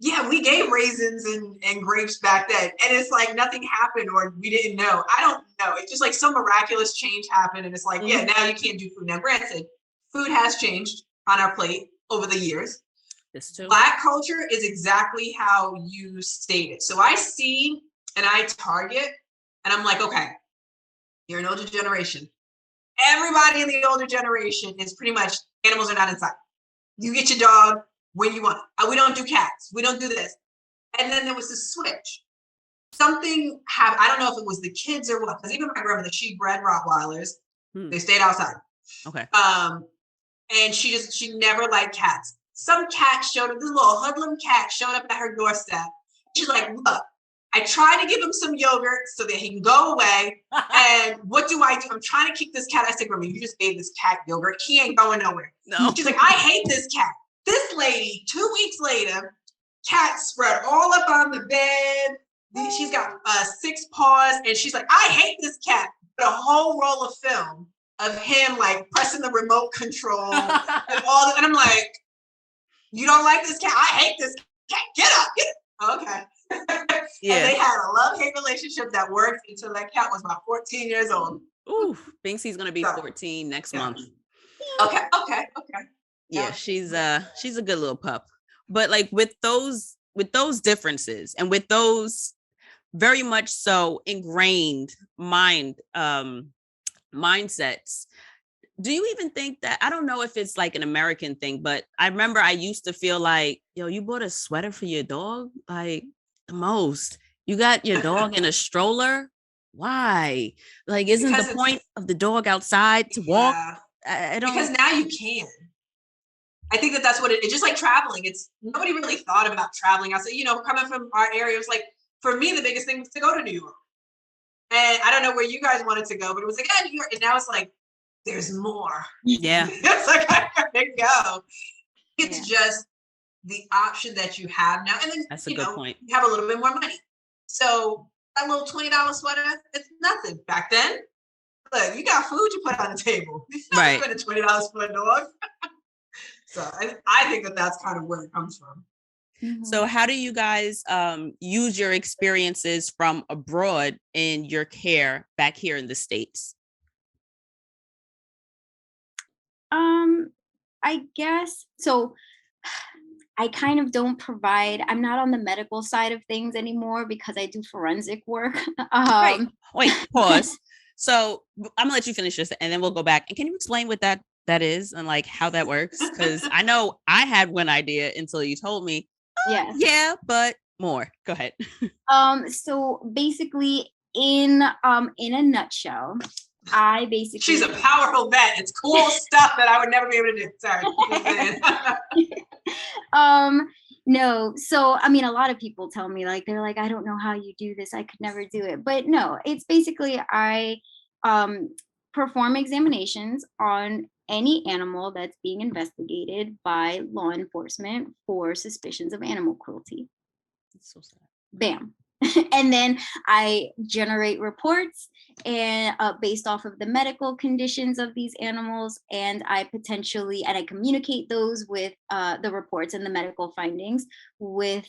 Yeah, we gave raisins and grapes back then. And it's like nothing happened or we didn't know. I don't know. It's just like some miraculous change happened. And it's like, yeah, now you can't do food. Now, granted, food has changed on our plate over the years. This too. Black culture is exactly how you stated. So I see and I target and I'm like, okay, you're an older generation. Everybody in the older generation is pretty much animals are not inside. You get your dog when you want. We don't do cats. We don't do this. And then there was this switch. Something happened. I don't know if it was the kids or what, because even my grandmother, she bred Rottweilers. They stayed outside. Okay. And she never liked cats. Some cat showed up, this little hoodlum cat showed up at her doorstep. She's like, look, I try to give him some yogurt so that he can go away. And what do? I'm trying to keep this cat. I said, Grandma, you just gave this cat yogurt. He ain't going nowhere. No. She's like, I hate this cat. This lady, 2 weeks later, cat spread all up on the bed. She's got 6 paws. And she's like, I hate this cat. The whole roll of film of him like pressing the remote control and all that. And I'm like, you don't like this cat? I hate this cat. Get up. Okay. Yeah. And they had a love-hate relationship that worked until that cat was about 14 years old. Ooh, Binksy's gonna be 14 next month. Okay. Yeah, she's a good little pup. But like with those differences and with those very much so ingrained mindsets, do you even think that, I don't know if it's like an American thing, but I remember I used to feel like, yo, you bought a sweater for your dog? Like, the most. You got your dog in a stroller? Why? Like, isn't the point of the dog outside to walk? I don't. Because now you can. I think that's what it's just like traveling. It's nobody really thought about traveling outside. You know, coming from our area, it was like, for me, the biggest thing was to go to New York. And I don't know where you guys wanted to go, but it was like, New York. And now it's like, there's more. Yeah. It's like, I gotta go. It's just the option that you have now. And then, that's a good point. You have a little bit more money. So that little $20 sweater, it's nothing. Back then, look, you got food you put on the table. You don't spend $20 for a dog. So I think that's kind of where it comes from. So how do you guys use your experiences from abroad in your care back here in the States? I guess so. I kind of don't provide, I'm not on the medical side of things anymore because I do forensic work. Right. Wait, pause. So I'm gonna let you finish this and then we'll go back. And can you explain what that is and like how that works? Because I know I had one idea until you told me. Yes. Yeah, but more. Go ahead. So basically in a nutshell, I basically, she's a powerful vet. It's cool stuff that I would never be able to do. Sorry. No. So, I mean, a lot of people tell me like, they're like, I don't know how you do this. I could never do it. But no, it's basically, I perform examinations on any animal that's being investigated by law enforcement for suspicions of animal cruelty. It's so sad. Bam. And then I generate reports and based off of the medical conditions of these animals, and I communicate those with the reports and the medical findings with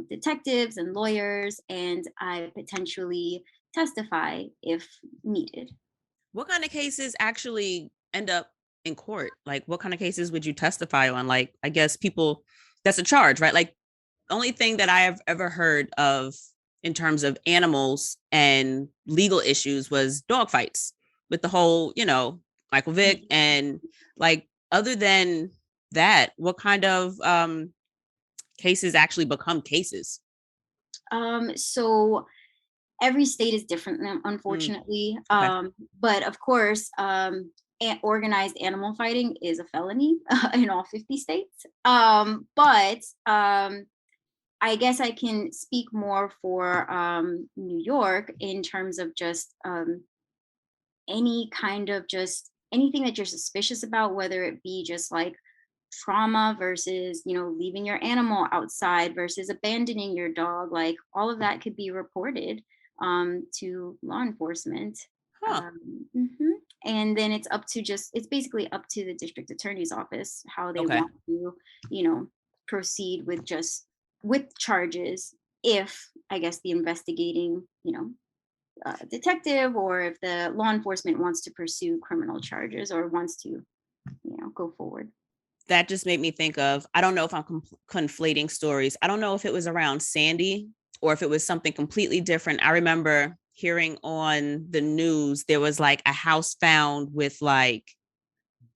detectives and lawyers, and I potentially testify if needed. What kind of cases actually end up in court? Like, what kind of cases would you testify on? Like, I guess people, that's a charge, right? Like, only thing that I have ever heard of in terms of animals and legal issues was dog fights with the whole, Michael Vick. And like, other than that, what kind of cases actually become cases? So every state is different, unfortunately. Okay. But of course, organized animal fighting is a felony in all 50 states. But I guess I can speak more for New York in terms of just any kind of just anything that you're suspicious about, whether it be just like trauma versus, leaving your animal outside versus abandoning your dog, like all of that could be reported to law enforcement. Huh. Mhm. And then it's basically up to the district attorney's office how they Okay. want to, proceed with charges if, I guess, the investigating, detective, or if the law enforcement wants to pursue criminal charges or wants to, go forward. That just made me think of, I don't know if I'm conflating stories. I don't know if it was around Sandy or if it was something completely different. I remember hearing on the news, there was like a house found with like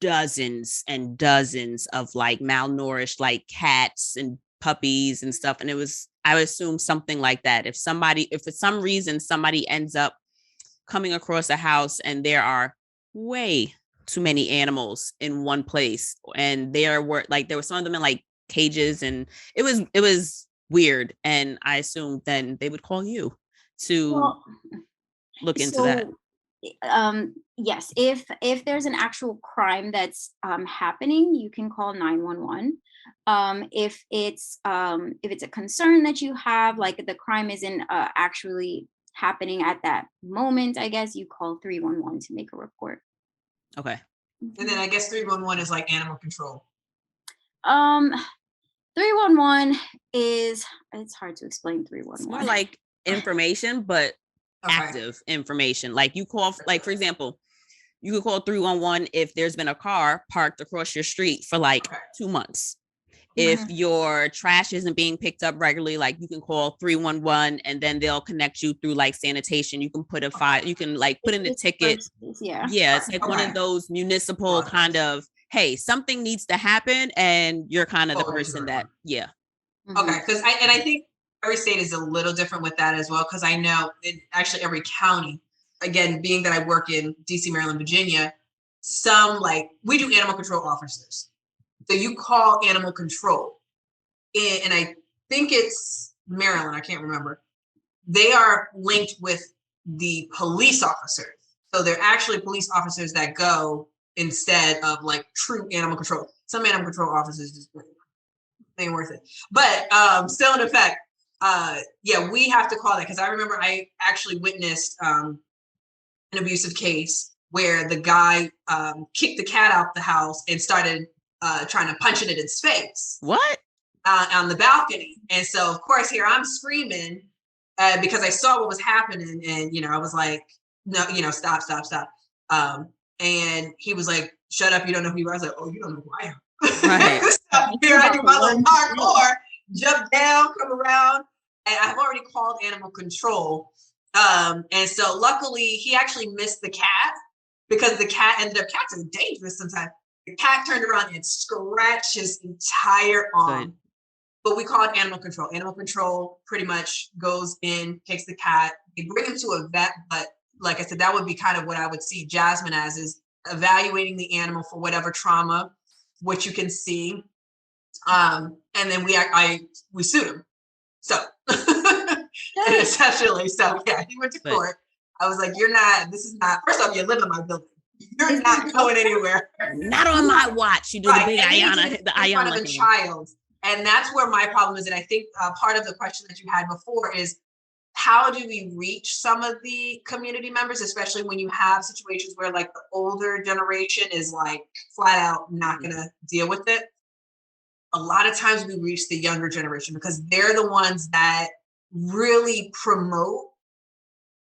dozens and dozens of like malnourished like cats and puppies and stuff. And I would assume something like that. If for some reason somebody ends up coming across a house and there are way too many animals in one place, and there were some of them in like cages, and it was weird. And I assumed then they would call you to look into that. Yes, if there's an actual crime that's happening, you can call 911. If it's a concern that you have, like the crime isn't actually happening at that moment, I guess you call 311 to make a report. Okay. And then I guess 311 is like animal control. 311 it's hard to explain 311. It's more like information, but active information. Like you call, like, for example, you could call 311 if there's been a car parked across your street for like 2 months. If your trash isn't being picked up regularly, like you can call 311 and then they'll connect you through like sanitation. You can put you can like put in a ticket. Yeah, it's like one of those municipal kind of, hey, something needs to happen, and you're kind of the person that, yeah. Okay, because I think every state is a little different with that as well, because I know actually every county, again, being that I work in DC, Maryland, Virginia, we do animal control officers. So you call animal control, and I think it's Maryland, I can't remember. They are linked with the police officers. So they're actually police officers that go instead of like true animal control. Some animal control officers just ain't worth it. But still in effect, we have to call that, because I remember I actually witnessed an abusive case where the guy kicked the cat out the house and started trying to punch it in its face. What? On the balcony. And so, of course, here I'm screaming because I saw what was happening. And, I was like, no, stop. And he was like, shut up. You don't know who you are. I was like, oh, you don't know who I am. Right. So here I do my little parkour, jump down, come around. And I've already called animal control. And so luckily he actually missed the cat, because the cat cats are dangerous sometimes. The cat turned around and scratched his entire arm. Good. But we call it animal control. Animal control pretty much goes in, takes the cat, they bring him to a vet. But like I said, that would be kind of what I would see Jasmine as, is evaluating the animal for whatever trauma, which you can see. And then we sued him. So essentially, so yeah, he went to court. I was like, this is not, first off, you live in my building. You're not going anywhere. Not on my watch. You do the big Ayana, the in front of Ayana a child. And that's where my problem is. And I think part of the question that you had before is, how do we reach some of the community members, especially when you have situations where like the older generation is like flat out not going to deal with it? A lot of times we reach the younger generation because they're the ones that really promote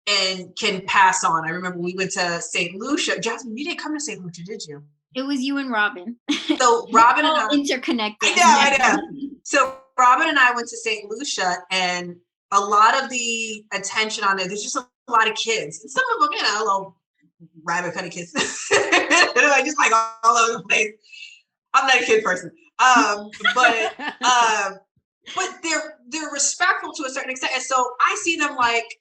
and can pass on. I remember we went to St. Lucia. Jasmine, you didn't come to St. Lucia, did you? It was you and Robin. So Robin and I interconnected. I know. So Robin and I went to St. Lucia, and a lot of the attention on there's just a lot of kids. And some of them, little rabbit kind of kids. I just like all over the place. I'm not a kid person. But they're respectful to a certain extent. And so I see them like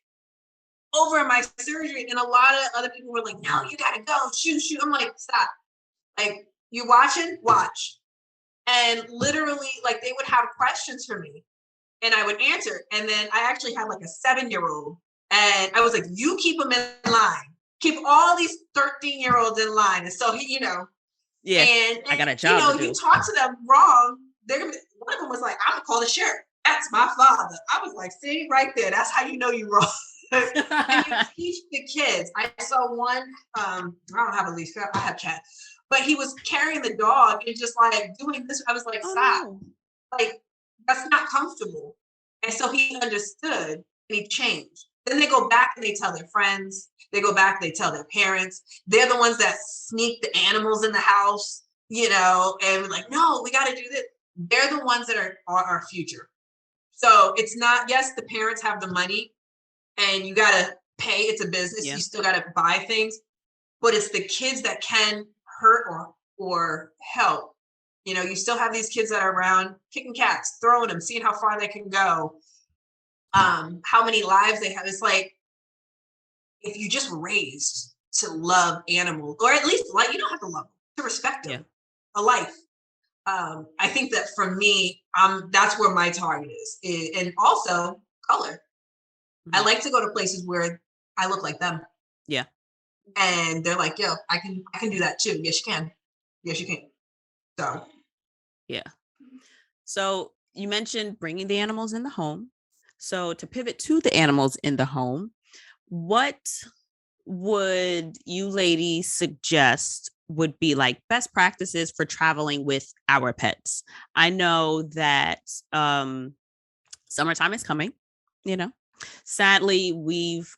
over in my surgery, and a lot of other people were like, no, you gotta go, shoot. I'm like, stop. Like, you watching? Watch. And literally, like, they would have questions for me and I would answer. And then I actually had like a 7-year-old, and I was like, you keep them in line. Keep all these 13-year-olds in line. And so he, yeah, and I got a job to do. You talk to them wrong, they're gonna be, one of them was like, I'm gonna call the sheriff. That's my father. I was like, see, right there. That's how you know you're wrong. And you teach the kids. I saw one, I don't have a leash, I have cat, but he was carrying the dog and just like doing this. I was like, stop. No. Like, that's not comfortable. And so he understood and he changed. Then they go back and they tell their friends. They go back, they tell their parents. They're the ones that sneak the animals in the house, and we're like, no, we got to do this. They're the ones that are our future. So it's not, yes, the parents have the money and you got to pay. It's a business. Yeah. You still got to buy things, but it's the kids that can hurt or help. You still have these kids that are around kicking cats, throwing them, seeing how far they can go. How many lives they have. It's like, if you just raised to love animals, or at least like, you don't have to love them, to respect them, a life. I think that for me, that's where my target is. And also color. Mm-hmm. I like to go to places where I look like them. Yeah. And they're like, yo, I can do that too. Yes, you can. Yes, you can. So. Yeah. So you mentioned bringing the animals in the home. So to pivot to the animals in the home, what would you ladies suggest would be like best practices for traveling with our pets? I know that summertime is coming, Sadly, we've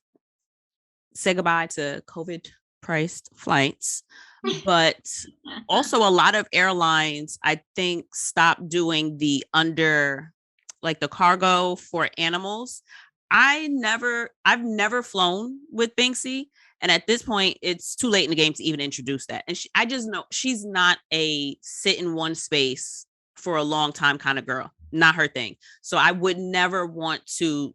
said goodbye to COVID priced flights, but also a lot of airlines, I think, stopped doing the the cargo for animals. I've never flown with Binksy. And at this point, it's too late in the game to even introduce that. And I just know she's not a sit in one space for a long time kind of girl. Not her thing. So I would never want to,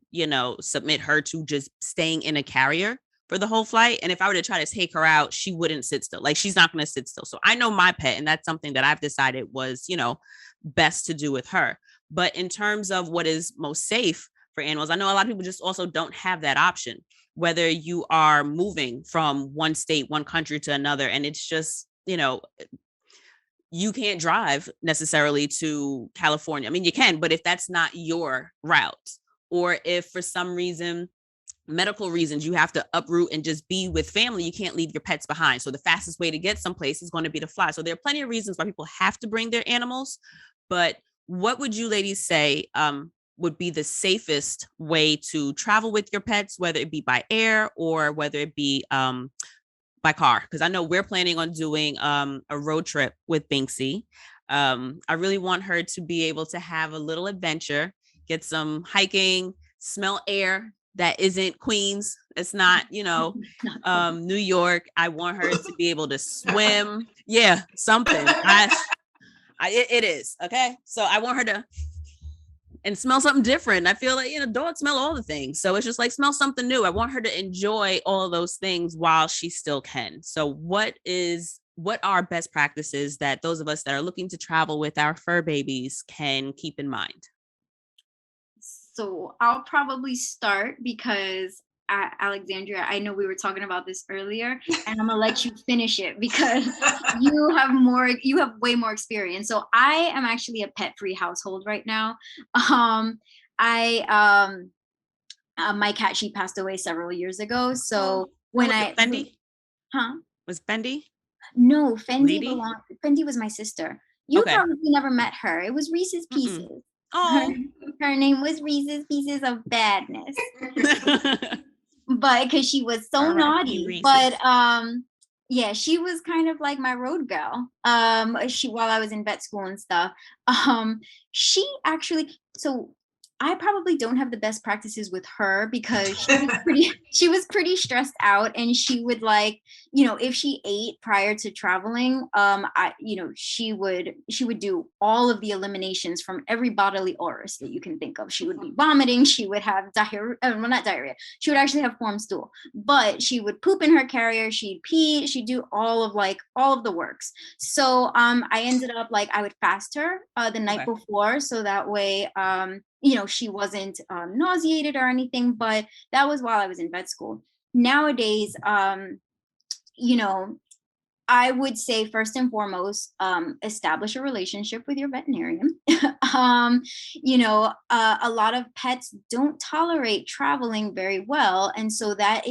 submit her to just staying in a carrier for the whole flight. And if I were to try to take her out, she wouldn't sit still. Like, she's not going to sit still. So I know my pet, and that's something that I've decided was, best to do with her. But in terms of what is most safe for animals, I know a lot of people just also don't have that option, whether you are moving from one state, one country to another. And it's just, you can't drive necessarily to California. I mean, you can, but if that's not your route, or if for some reason, medical reasons, you have to uproot and just be with family, you can't leave your pets behind. So the fastest way to get someplace is going to be to fly. So there are plenty of reasons why people have to bring their animals. But what would you ladies say would be the safest way to travel with your pets, whether it be by air or whether it be by car? Because I know we're planning on doing a road trip with Binksy. I really want her to be able to have a little adventure, get some hiking, smell air that isn't Queens. It's not, New York. I want her to be able to swim. Yeah, something. It is. Okay. So I want her to and smell something different. I feel like, dogs smell all the things. So it's just like, smell something new. I want her to enjoy all of those things while she still can. So what are best practices that those of us that are looking to travel with our fur babies can keep in mind? So I'll probably start because Alexandria, I know we were talking about this earlier, and I'm gonna let you finish it because you have way more experience. So I am actually a pet-free household right now. My cat, she passed away several years ago. So when Fendi? huh? Was Fendi? No, Lady? Fendi was my sister. You Okay. probably never met her. It was Reese's Pieces. Her, Oh. her name was Reese's Pieces of Badness. But because she was so naughty. Reese's. But yeah, she was kind of like my road girl. While I was in vet school and stuff. She actually, so I probably don't have the best practices with her because she was pretty stressed out, and she would like, if she ate prior to traveling, she would do all of the eliminations from every bodily orifice that you can think of. She would be vomiting, she would have diarrhea, well, not diarrhea, she would actually have formed stool, but she would poop in her carrier, she'd pee, she'd do all of the works. So I ended up like, I would fast her the night before, so that way she wasn't nauseated or anything. But that was while I was in vet school. Nowadays, I would say first and foremost, establish a relationship with your veterinarian. A lot of pets don't tolerate traveling very well. And so that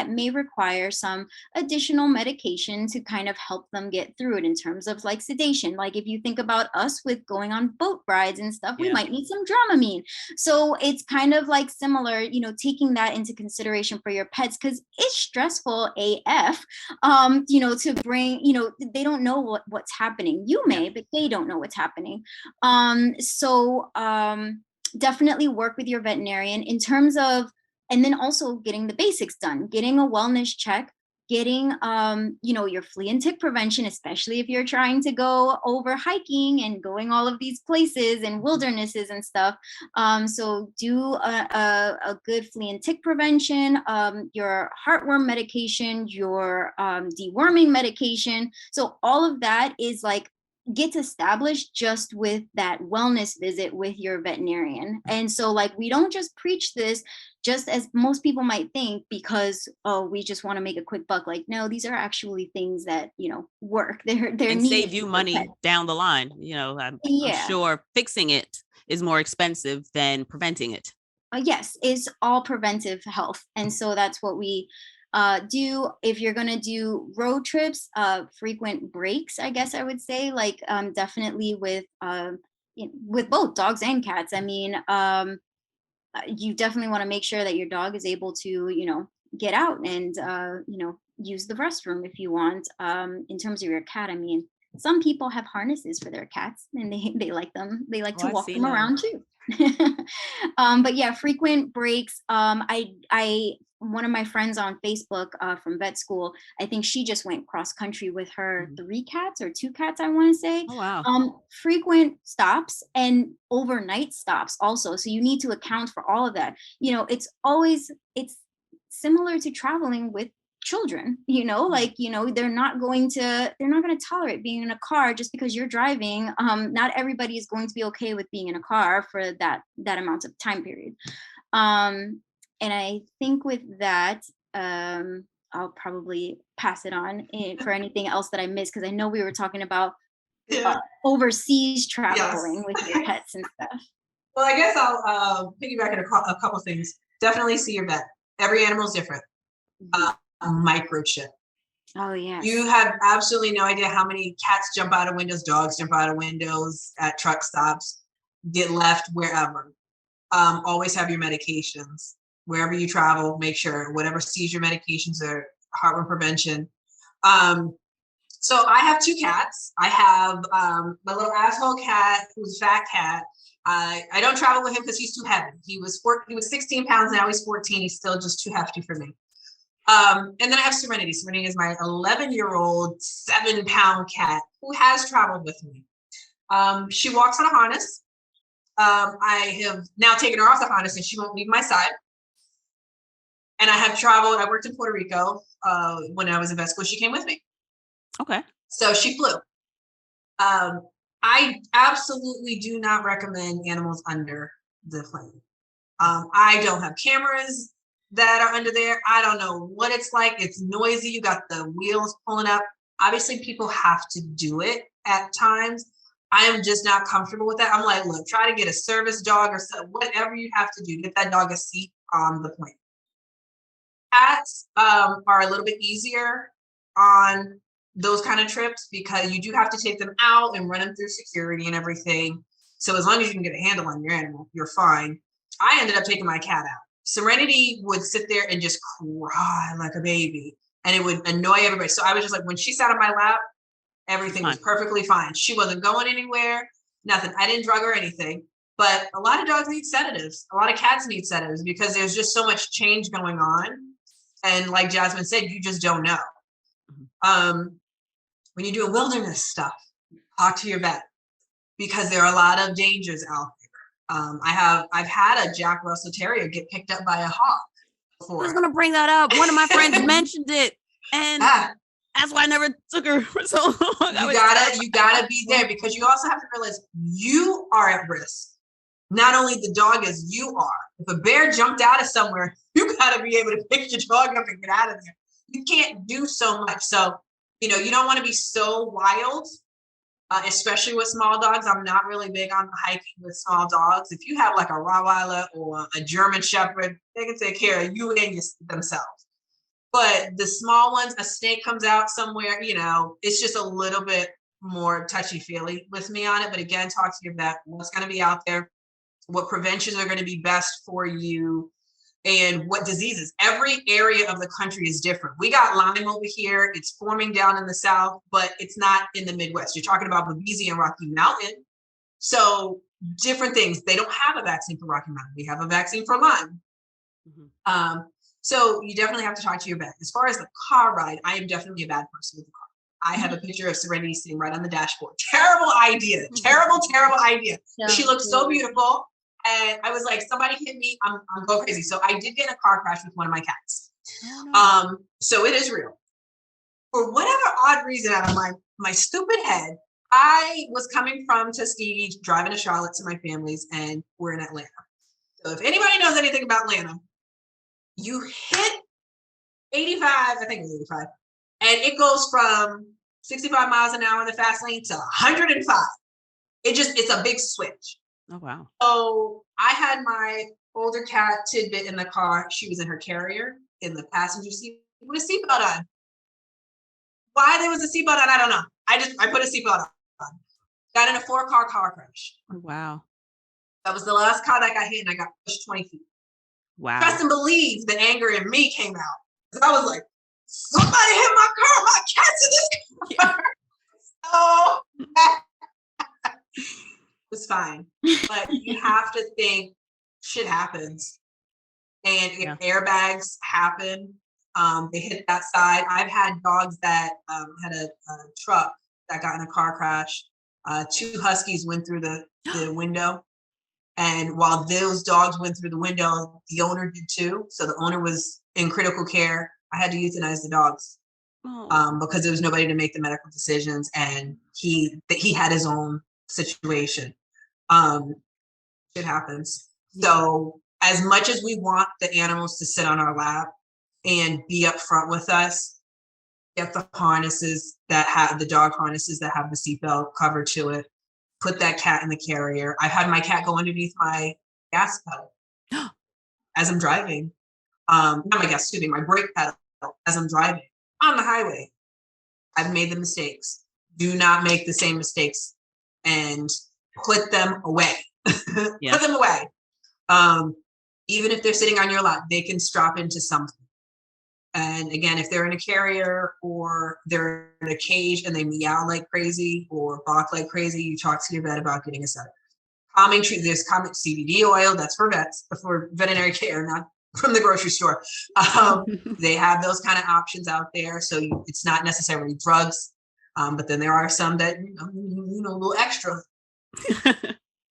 may require some additional medication to kind of help them get through it in terms of like sedation. Like if you think about us with going on boat rides and stuff, we might need some Dramamine. So it's kind of like similar, taking that into consideration for your pets, because it's stressful AF, to bring, they don't know what's happening. You may, but they don't know what's happening. Definitely work with your veterinarian in terms of, and then also getting the basics done, getting a wellness check, getting your flea and tick prevention, especially if you're trying to go over hiking and going all of these places and wildernesses and stuff. So do a good flea and tick prevention, your heartworm medication, your deworming medication. So all of that is like gets established just with that wellness visit with your veterinarian. And so like, we don't just preach this just as most people might think, because we just want to make a quick buck. Like, no, these are actually things that work. They're and save you money down the line. I'm sure fixing it is more expensive than preventing it. Yes, it's all preventive health. And so that's what we do. If you're going to do road trips, frequent breaks, I guess I would say, like definitely with both dogs and cats. I mean, you definitely want to make sure that your dog is able to, get out and, use the restroom if you want. In terms of your cat, I mean, some people have harnesses for their cats and they like them. They like to walk them around too. But yeah, frequent breaks. One of my friends on Facebook from vet school, I think she just went cross country with her 3 cats or 2 cats, I want to say. Oh, wow. Frequent stops and overnight stops also. So you need to account for all of that. It's similar to traveling with children, they're not going to tolerate being in a car just because you're driving. Not everybody is going to be okay with being in a car for that amount of time period. And I think with that, I'll probably pass it on for anything else that I missed, because I know we were talking about overseas traveling with your pets and stuff. Well, I guess I'll piggyback on a couple things. Definitely see your vet. Every animal is different. Microchip. Oh yeah. You have absolutely no idea how many cats jump out of windows, dogs jump out of windows at truck stops, get left wherever. Always have your medications. Wherever you travel, make sure whatever seizure medications or heartworm prevention. So I have 2 cats. I have my little asshole cat, who's a fat cat. I don't travel with him because he's too heavy. He was 16 pounds, now he's 14. He's still just too hefty for me. And then I have Serenity. Serenity is my 11-year-old, 7-pound cat who has traveled with me. She walks on a harness. I have now taken her off the harness and she won't leave my side. And I worked in Puerto Rico when I was in vet school. She came with me. Okay. So she flew. I absolutely do not recommend animals under the plane. I don't have cameras. that are under there. I don't know what it's like. It's noisy. You got the wheels pulling up. Obviously, people have to do it at times. I am just not comfortable with that. I'm like, look, try to get a service dog or whatever you have to do. Get that dog a seat on the plane. Cats are a little bit easier on those kind of trips because you do have to take them out and run them through security and everything. So as long as you can get a handle on your animal, you're fine. I ended up taking my cat out. Serenity would sit there and just cry like a baby, and it would annoy everybody. So I was just like, when she sat on my lap, everything was perfectly fine. She wasn't going anywhere, nothing. I didn't drug her or anything. But a lot of dogs need sedatives. A lot of cats need sedatives because there's just so much change going on. And like Jasmine said, you just don't know. When you're doing wilderness stuff, talk to your vet because there are a lot of dangers out there. I've had a Jack Russell Terrier get picked up by a hawk before. I was gonna bring that up. One of my friends mentioned it, and that's why I never took her for so long. You gotta be there because you also have to realize you are at risk. Not only the dog as you are. If a bear jumped out of somewhere, you gotta be able to pick your dog up and get out of there. You can't do so much. So, you don't want to be so wild, especially with small dogs. I'm not really big on hiking with small dogs. If you have like a Rottweiler or a German Shepherd, they can take care of you and themselves. But the small ones, a snake comes out somewhere, it's just a little bit more touchy-feely with me on it. But again, talk to your vet. What's going to be out there? What preventions are going to be best for you? And what diseases. Every area of the country is different. We got Lyme over here. It's forming down in the South, but it's not in the Midwest. You're talking about Babesia and Rocky Mountain. So different things. They don't have a vaccine for Rocky Mountain. We have a vaccine for Lyme. Mm-hmm. So you definitely have to talk to your vet. As far as the car ride, I am definitely a bad person with the car. I have a picture of Serenity sitting right on the dashboard. Terrible idea. Terrible idea. Yeah. She looked so beautiful. And I was like, somebody hit me, I'm going crazy. So I did get in a car crash with one of my cats. Oh, no. So it is real. For whatever odd reason out of my stupid head, I was coming from Tuskegee, driving to Charlotte to my family's, and we're in Atlanta. So if anybody knows anything about Atlanta, you hit 85, I think it was 85, and it goes from 65 miles an hour in the fast lane to 105. It's a big switch. Oh, wow. So I had my older cat Tidbit in the car. She was in her carrier in the passenger seat with a seatbelt on. Why there was a seatbelt on, I don't know. I put a seatbelt on. Got in a 4-car car crash. Oh, wow. That was the last car that got hit, and I got pushed 20 feet. Wow. Trust and believe the anger in me came out. Because I was like, somebody hit my car. My cat's in this car. Oh, it was fine. But you have to think shit happens. And if airbags happen, they hit that side. I've had dogs that had a truck that got in a car crash. 2 huskies went through the window. And while those dogs went through the window, the owner did too. So the owner was in critical care. I had to euthanize the dogs because there was nobody to make the medical decisions. And he had his own situation. Shit happens. So as much as we want the animals to sit on our lap and be up front with us, get the harnesses that have the dog harnesses that have the seatbelt cover to it. Put that cat in the carrier. I've had my cat go underneath my gas pedal as I'm driving. Not my gas, excuse me, my brake pedal as I'm driving on the highway. I've made the mistakes. Do not make the same mistakes and put them away. Put them away. Even if they're sitting on your lap, they can strap into something. And again, if they're in a carrier or they're in a cage and they meow like crazy or bark like crazy, you talk to your vet about getting a sedative. Calming treat. There's calming CBD oil. That's for vets, for veterinary care, not from the grocery store. They have those kind of options out there. So it's not necessarily drugs, but then there are some that a little extra.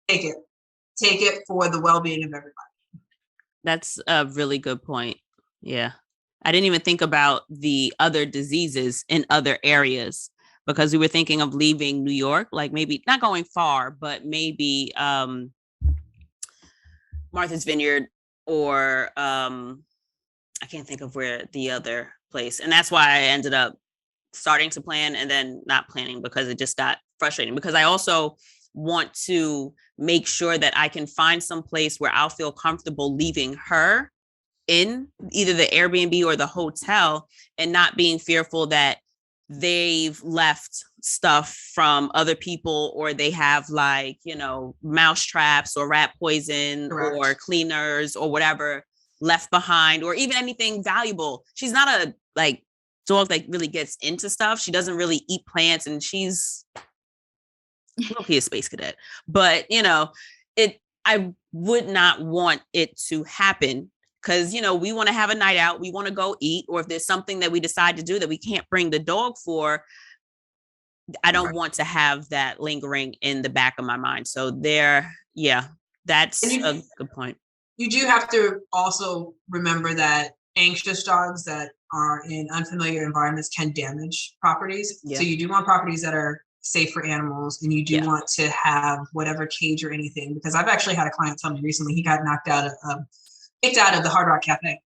Take it for the well-being of everybody. That's a really good point. Yeah. I didn't even think about the other diseases in other areas because we were thinking of leaving New York, like maybe not going far, but maybe Martha's Vineyard or I can't think of where the other place, and that's why I ended up starting to plan and then not planning, because it just got frustrating, because I also want to make sure that I can find some place where I'll feel comfortable leaving her in either the Airbnb or the hotel, and not being fearful that they've left stuff from other people, or they have like, mouse traps or rat poison Correct. or cleaners or whatever left behind, or even anything valuable. She's not a like dog that really gets into stuff. She doesn't really eat plants, and she's a space cadet. But I would not want it to happen, because we want to have a night out, we want to go eat, or if there's something that we decide to do that we can't bring the dog for, I don't want to have that lingering in the back of my mind. So that's a good point. You do have to also remember that anxious dogs that are in unfamiliar environments can damage properties. Yeah. So you do want properties that are safe for animals, and you do want to have whatever cage or anything, because I've actually had a client tell me recently he got kicked out of the Hard Rock Cafe,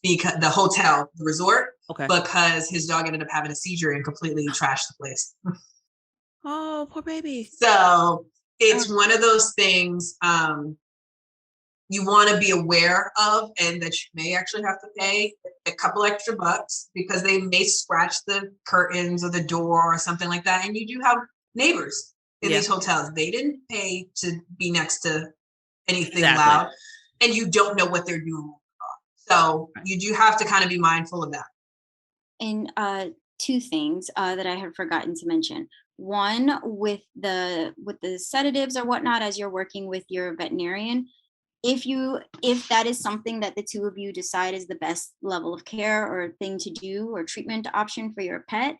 because the hotel, the resort, because his dog ended up having a seizure and completely trashed the place. Oh, poor baby. So it's one of those things you want to be aware of, and that you may actually have to pay a couple extra bucks, because they may scratch the curtains or the door or something like that. And you do have neighbors in these hotels. They didn't pay to be next to anything loud, and you don't know what they're doing. So you do have to kind of be mindful of that. And two things that I had forgotten to mention. One, with the sedatives or whatnot, as you're working with your veterinarian, if that is something that the two of you decide is the best level of care or thing to do or treatment option for your pet,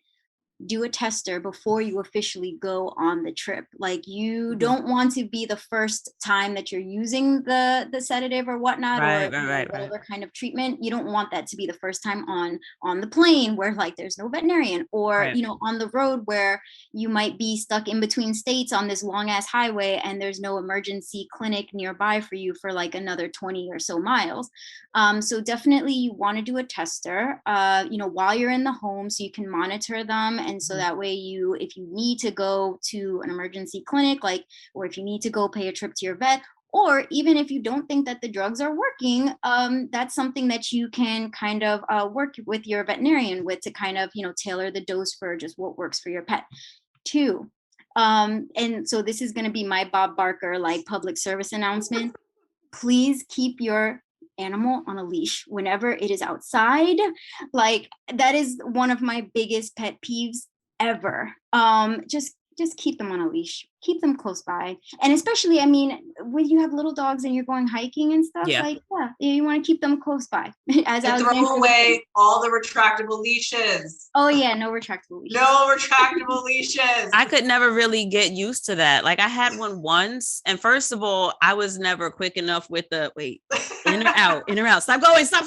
do a tester before you officially go on the trip. Like, you don't want to be the first time that you're using the sedative or whatnot, whatever kind of treatment. You don't want that to be the first time on the plane where like there's no veterinarian, or on the road where you might be stuck in between states on this long ass highway and there's no emergency clinic nearby for you for like another 20 or so miles. So definitely you want to do a tester while you're in the home, so you can monitor them. And so that way if you need to go to an emergency clinic, or if you need to go pay a trip to your vet, or even if you don't think that the drugs are working, that's something that you can kind of work with your veterinarian with, to kind of, tailor the dose for just what works for your pet. 2, and so this is going to be my Bob Barker, public service announcement. Please keep your animal on a leash whenever it is outside. That is one of my biggest pet peeves ever. Just keep them on a leash, keep them close by. And especially, when you have little dogs and you're going hiking and stuff, you want to keep them close by. And throw away all the retractable leashes. Oh yeah, no retractable leashes. No retractable leashes. I could never really get used to that. I had one once, and first of all, I was never quick enough with the in or out, stop going, stop.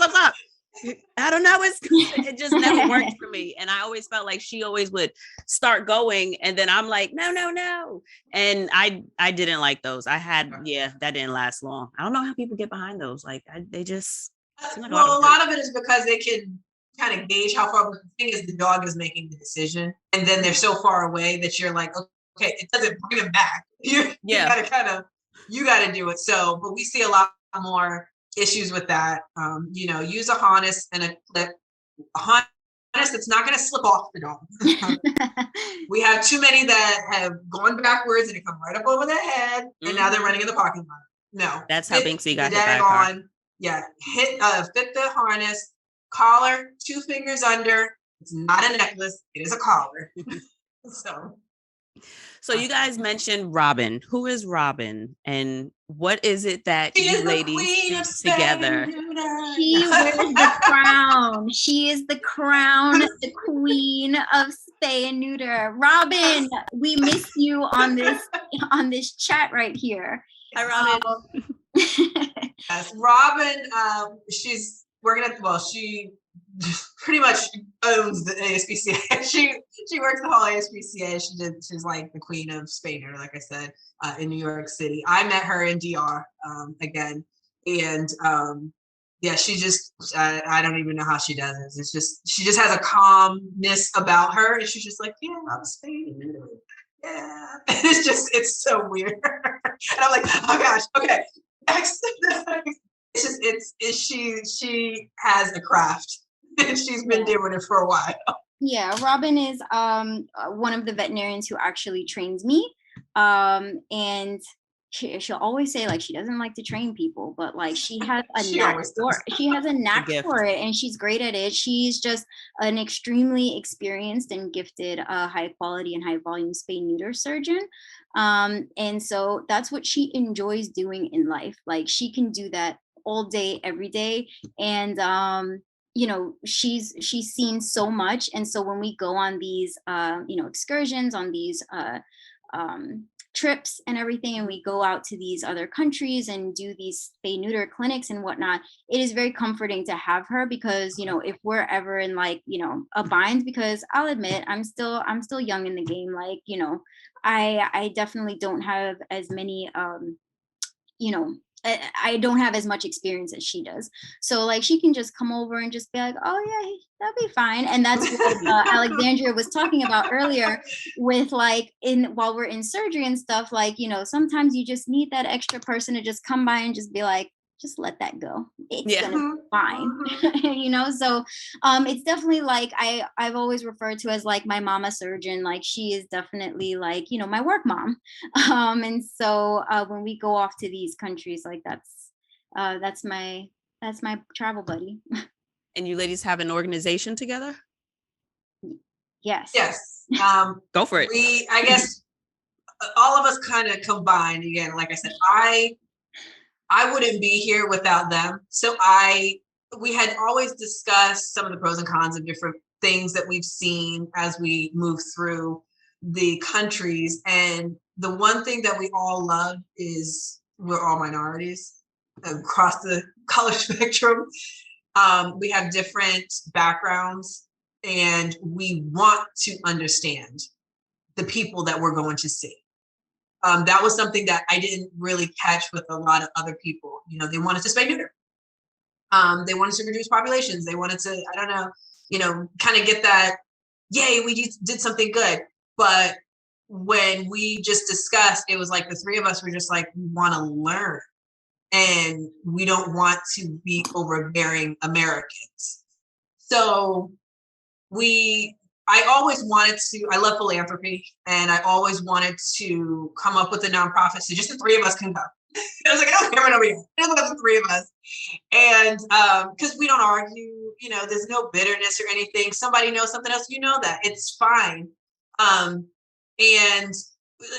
I don't know. It just never worked for me. And I always felt like she always would start going, and then I'm like, no. And I didn't like those. That didn't last long. I don't know how people get behind those. They just. Well, a lot of it is because they can kind of gauge how far. The thing is, the dog is making the decision, and then they're so far away that you're like, okay, it doesn't bring them back. You gotta do it. So, but we see a lot more issues with that. Use a harness and a clip. A harness that's not going to slip off the dog. We have too many that have gone backwards and it come right up over their head, and now they're running in the parking lot. No, that's how Binksy got hit by a car. Yeah, fit the harness, collar, 2 fingers under. It's not a necklace; it is a collar. So you guys mentioned Robin. Who is Robin, and what is it that you ladies do together? She wears the crown. She is the crown, the queen of spay and neuter. Robin, we miss you on this chat right here. Hi, Robin. Yes, Robin. She's working at she pretty much owns the ASPCA. She works the whole ASPCA. She's like the queen of spay neuter, like I said, in New York City. I met her in DR again, and yeah, she just, I don't even know how she does it. It's just, she just has a calmness about her. And she's just like, yeah, I'm Spain. Yeah. It's just, it's so weird. And I'm like, oh gosh, okay. Next. It's just, she has a craft. And she's been doing it for a while. Yeah, Robin is one of the veterinarians who actually trains me. And she'll always say like she doesn't like to train people, but like she has a knack for it, and she's great at it. She's just an extremely experienced and gifted high quality and high volume spay neuter surgeon. And so that's what she enjoys doing in life. Like she can do that all day, every day. And you know, she's seen so much. And so when we go on these you know, excursions, on these trips and everything, and we go out to these other countries and do these spay neuter clinics and whatnot, it is very comforting to have her, because, you know, if we're ever in like, you know, a bind, because I'll admit I'm still young in the game, like, you know, I definitely don't have as many you know, I don't have as much experience as she does. So like she can just come over and just be like, oh yeah, that'll be fine. And that's what Alexandria was talking about earlier with like while we're in surgery and stuff, like, you know, sometimes you just need that extra person to just come by and just be like, just let that go. It's gonna be fine. You know, so it's definitely like I've always referred to as like my mama surgeon. Like she is definitely like, you know, my work mom. And so when we go off to these countries, like that's my travel buddy. And you ladies have an organization together? Yes. Go for it. I guess all of us kind of combined. Again, like I said, I wouldn't be here without them. So we had always discussed some of the pros and cons of different things that we've seen as we move through the countries. And the one thing that we all love is we're all minorities across the color spectrum. We have different backgrounds, and we want to understand the people that we're going to see. That was something that I didn't really catch with a lot of other people. You know, they wanted to spay neuter. They wanted to reduce populations. They wanted to, I don't know, you know, kind of get that, yay, we did something good. But when we just discussed, it was like the three of us were just like, we want to learn. And we don't want to be overbearing Americans. So I always wanted to, I love philanthropy, and I always wanted to come up with a nonprofit so just the three of us can go. I was like, I don't care about nobody else. Just the three of us. And because we don't argue, you know, there's no bitterness or anything. Somebody knows something else, you know that. It's fine. And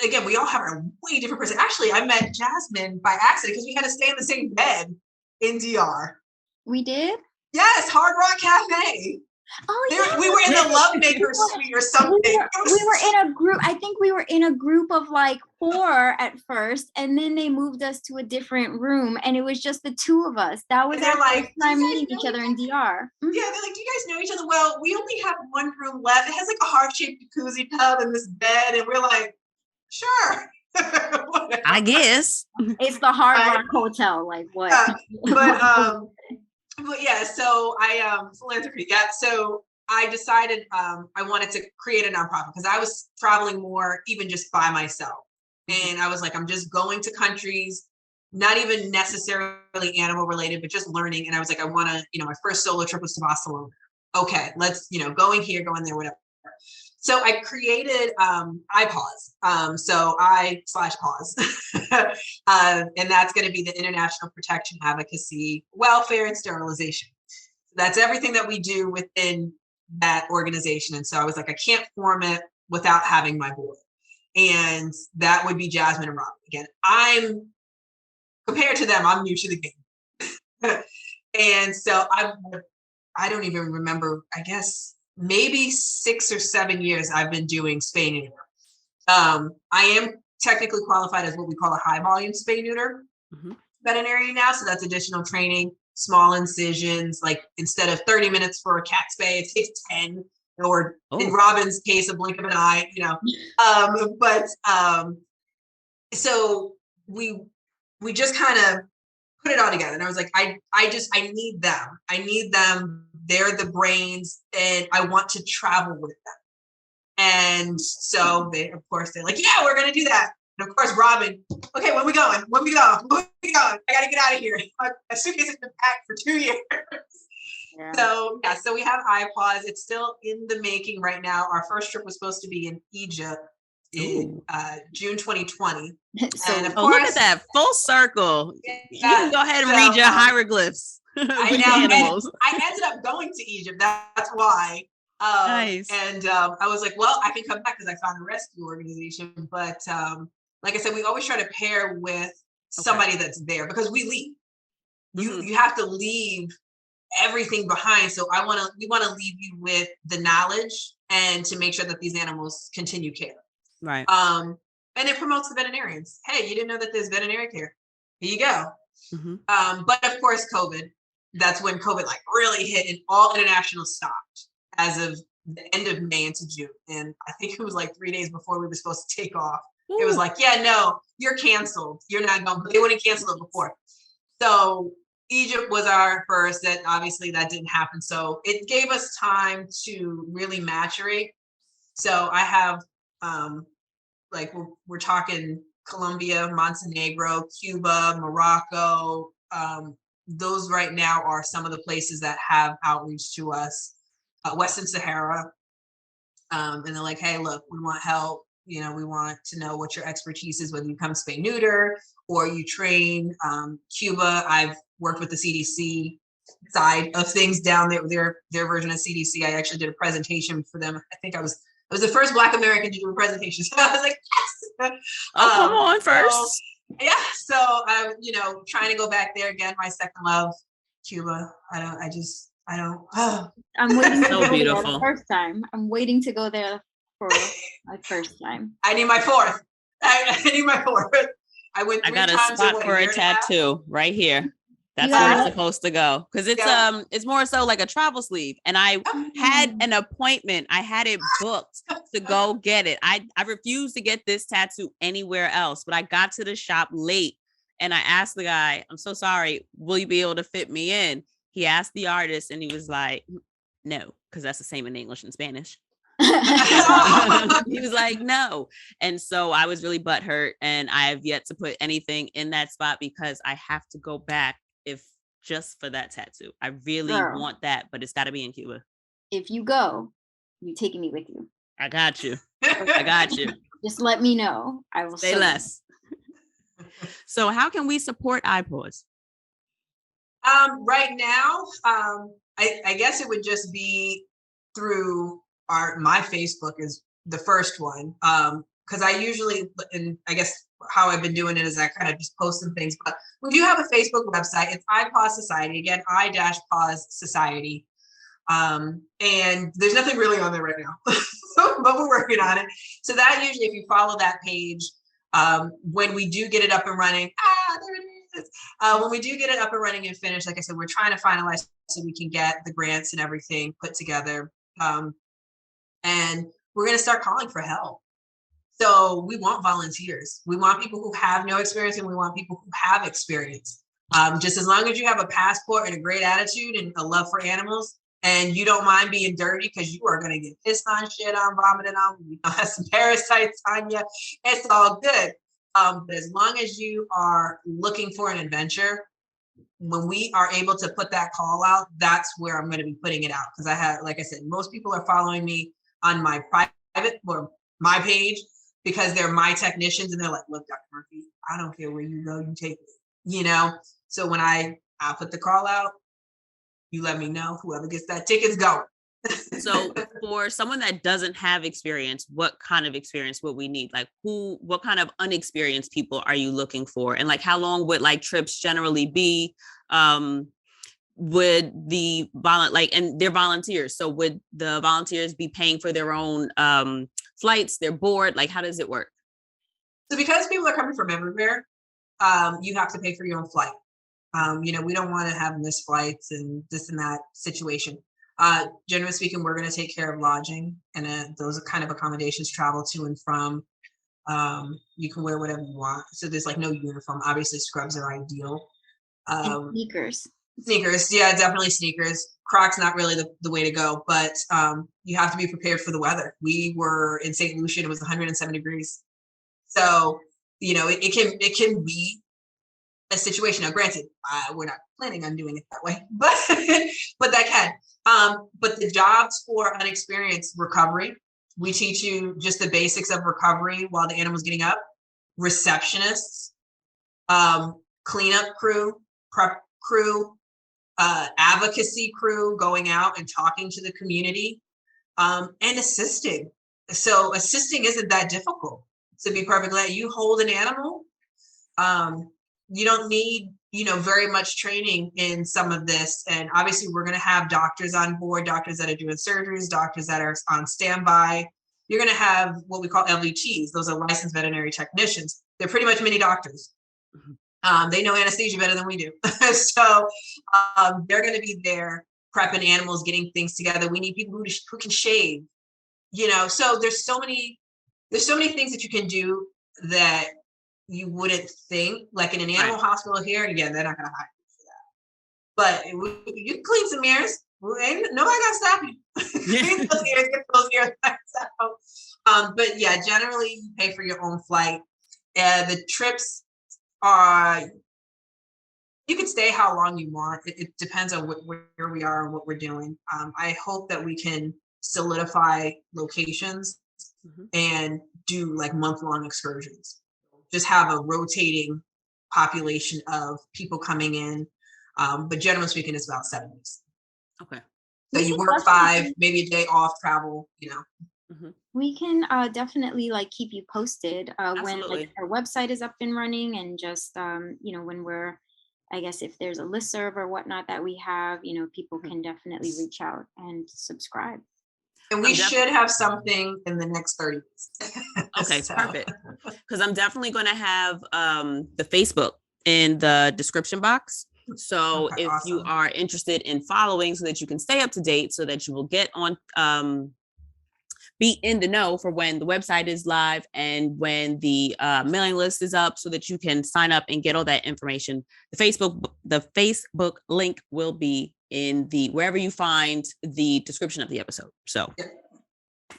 again, we all have a way different person. Actually, I met Jasmine by accident because we had to stay in the same bed in DR. We did? Yes, Hard Rock Cafe. Oh yeah, we were in the Lovemaker suite or something. We were in a group. I think we were in a group of like 4 at first, and then they moved us to a different room, and it was just the two of us. That was our first time meeting each other in DR. Yeah, they're like, do you guys know each other? Well, we only have one room left. It has like a heart-shaped jacuzzi tub and this bed, and we're like, sure. I guess it's the Hard Rock Hotel. Like what? But yeah, so I philanthropy. Yeah, so I decided I wanted to create a nonprofit because I was traveling more, even just by myself. And I was like, I'm just going to countries, not even necessarily animal related, but just learning. And I was like, I want to, you know, my first solo trip was to Barcelona. Okay, let's, you know, going here, going there, whatever. So I created Ipos. So I/pause. And that's going to be the International Protection, Advocacy, Welfare, and Sterilization. That's everything that we do within that organization. And so I was like, I can't form it without having my board. And that would be Jasmine and Robin. Again, compared to them, I'm new to the game. And so I don't even remember, I guess, maybe 6 or 7 years I've been doing spay neuter. I am technically qualified as what we call a high volume spay neuter veterinarian now. So that's additional training, small incisions, like instead of 30 minutes for a cat spay, it takes 10, or in Robin's case, a blink of an eye, you know. So we just kind of it all together. And I was like, I need them. I need them. They're the brains, and I want to travel with them. And so of course, they're like, yeah, we're going to do that. And of course, Robin, okay, when we going? When we going? I got to get out of here. My suitcase has been packed for 2 years. Yeah. So we have Ipos. It's still in the making right now. Our first trip was supposed to be in Egypt in June 2020. So, and of Oh, course, look at that full circle. You can go ahead and so, read your hieroglyphs. I with know. the animals. And I ended up going to Egypt. That's why. Nice. And I was like, well, I can come back because I found a rescue organization. But like I said, we always try to pair with somebody that's there because we leave. You have to leave everything behind. So we want to leave you with the knowledge and to make sure that these animals continue care. Right. And it promotes the veterinarians. Hey, you didn't know that there's veterinary care. Here you go. But of course, COVID, that's when COVID like really hit and all international stopped as of the end of May into June. And I think it was like 3 days before we were supposed to take off. It was like, yeah, no, you're canceled. You're not going, they wouldn't cancel it before. So Egypt was our first, that obviously that didn't happen. So it gave us time to really maturate. So I have, like we're talking Colombia, Montenegro, Cuba, Morocco. Those right now are some of the places that have outreach to us. Western Sahara. And they're like, hey, look, we want help. You know, we want to know what your expertise is, whether you come spay neuter or you train. Cuba, I've worked with the CDC side of things down there, their version of CDC. I actually did a presentation for them. I think I was the first Black American to do a presentation. So I was like, yes. Oh, come on first. So, yeah. So I'm, trying to go back there again. My second love, Cuba. I don't. Oh. I'm waiting to So go beautiful. there the first time. I'm waiting to go there for my first time. I need my fourth. I need my fourth. I went 3 got a times spot in, for a year and half? tattoo right here. That's Yeah. where it's supposed to go. Because it's more so like a travel sleeve. And I had an appointment. I had it booked to go get it. I refused to get this tattoo anywhere else, but I got to the shop late and I asked the guy, I'm so sorry, will you be able to fit me in? He asked the artist and he was like, no, because that's the same in English and Spanish. He was like, no. And so I was really butthurt, and I have yet to put anything in that spot because I have to go back if just for that tattoo. I really want that, but it's got to be in Cuba. If you go, you taking me with you. I got you. I got you. Just let me know. I will say less. So how can we support Ipos? Right now, I guess it would just be through my Facebook is the first one. Because I usually, and I guess how I've been doing it is I kind of just post some things, but we do have a Facebook website. It's iPos Society. Again, I-Pos Society. And there's nothing really on there right now, but we're working on it. So that usually, if you follow that page, when we do get it up and running, there it is. When we do get it up and running and finished, like I said, we're trying to finalize so we can get the grants and everything put together. And we're going to start calling for help. So we want volunteers. We want people who have no experience, and we want people who have experience. Just as long as you have a passport and a great attitude and a love for animals, and you don't mind being dirty, because you are going to get pissed on, shit on, vomited on, you have some parasites on you, it's all good. But as long as you are looking for an adventure, when we are able to put that call out, that's where I'm going to be putting it out. Because I have, like I said, most people are following me on my private or my page because they're my technicians, and they're like, look, Dr. Murphy, I don't care where you go, you take it, So when I'll put the call out, you let me know, whoever gets that ticket's going. So for someone that doesn't have experience, what kind of experience would we need? Like what kind of unexperienced people are you looking for? And like, how long would like trips generally be? Would the and they're volunteers. So would the volunteers be paying for their own flights, their board? Like, how does it work? So because people are coming from everywhere, you have to pay for your own flight. We don't want to have missed flights and this and that situation. Generally speaking, we're going to take care of lodging, and those are kind of accommodations, travel to and from. You can wear whatever you want. So there's like no uniform. Obviously, scrubs are ideal. And sneakers. Sneakers, yeah, definitely sneakers. Crocs not really the way to go, but you have to be prepared for the weather. We were in St. Lucia, it was 107 degrees. So, you know, it can be a situation. Now, granted, we're not planning on doing it that way, but but that can. But the jobs for unexperienced recovery, we teach you just the basics of recovery while the animal's getting up. Receptionists, cleanup crew, prep crew, advocacy crew, going out and talking to the community, and assisting. So assisting isn't that difficult, to be perfectly honest. You hold an animal, you don't need, you know, very much training in some of this. And obviously we're going to have doctors on board, doctors that are doing surgeries, doctors that are on standby. You're going to have what we call LVTs. Those are licensed veterinary technicians. They're pretty much mini doctors. They know anesthesia better than we do. So they're going to be there prepping animals, getting things together. We need people who can shave, you know. So there's so many things that you can do that you wouldn't think, like in an animal hospital here. Again, they're not going to hire you for that. But you can clean some ears. Nobody got to stop you. Clean those ears, get those ears out. But yeah, generally you pay for your own flight. The trips are, you can stay how long you want. It depends on where we are and what we're doing. I hope that we can solidify locations and do like month-long excursions. Just have a rotating population of people coming in. But generally speaking, it's about 7 weeks. Okay. So you work 5, maybe a day off, travel, you know. We can definitely like keep you posted when like our website is up and running, and just you know, when we're, I guess if there's a listserv or whatnot that we have, you know, people can definitely reach out and subscribe. And we should have something in the next 30 days. Okay, perfect. Because I'm definitely going to have the Facebook in the description box. So if you are interested in following, so that you can stay up to date, so that you will get on, be in the know for when the website is live and when the mailing list is up, so that you can sign up and get all that information. The Facebook link will be in the, wherever you find the description of the episode. So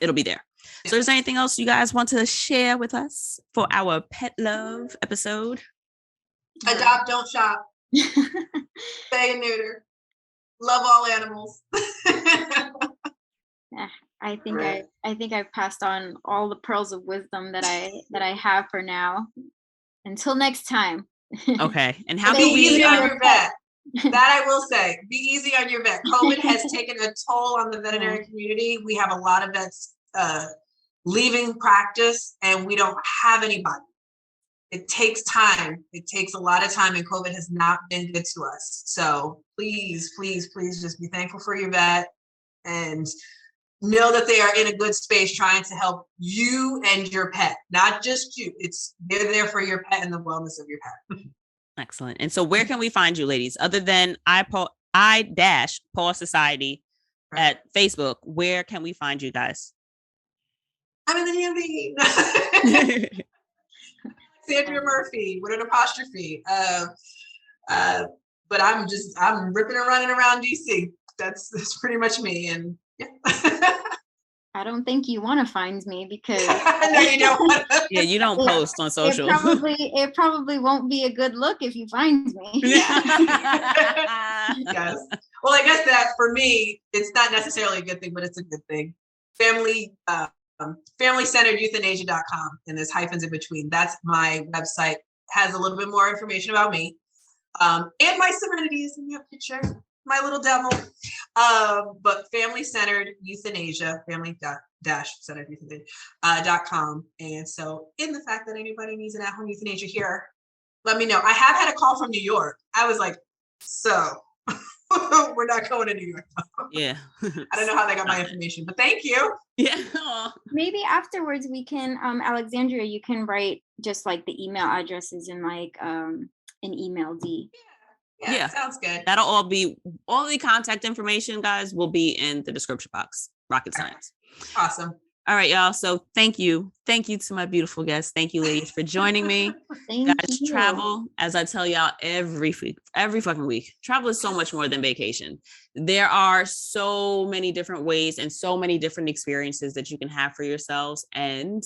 it'll be there. So is there anything else you guys want to share with us for our pet love episode? Adopt, don't shop. Spay and neuter. Love all animals. I think I've passed on all the pearls of wisdom that I have for now. Until next time. Okay. And how be easy on your vet? That I will say, be easy on your vet. COVID has taken a toll on the veterinary community. We have a lot of vets leaving practice, and we don't have anybody. It takes time. It takes a lot of time, and COVID has not been good to us. So please, please, please just be thankful for your vet and know that they are in a good space trying to help you and your pet, not just you. They're there for your pet and the wellness of your pet. Excellent. And so where can we find you, ladies, other than I-Paw Society at Facebook? Where can we find you guys? I'm in the DMV. Alexandria Murphy with an apostrophe. But I'm ripping and running around DC. That's pretty much me. And yeah. I don't think you want to find me, because no, you don't. Yeah, you don't post on social. It probably won't be a good look if you find me. Yes. Well, I guess that for me, it's not necessarily a good thing, but it's a good thing. FamilyCenteredEuthanasia.com, and there's hyphens in between. That's my website. Has a little bit more information about me. And my Serenity is in your picture. My little devil. But Family-Centered Euthanasia, family-centered euthanasia.com. And so in the fact that anybody needs an at-home euthanasia here, let me know. I have had a call from New York. I was like, so we're not going to New York. Yeah. I don't know how they got my information, but thank you. Yeah. Maybe afterwards we can, Alexandria, you can write just like the email addresses in like an email D. Yeah, sounds good. That'll all the contact information, guys, will be in the description box. Rocket science. Awesome. All right, y'all. So thank you. Thank you to my beautiful guests. Thank you, ladies, for joining me. Thank Guys, you. travel, as I tell y'all every fucking week, travel is so much more than vacation. There are so many different ways and so many different experiences that you can have for yourselves. And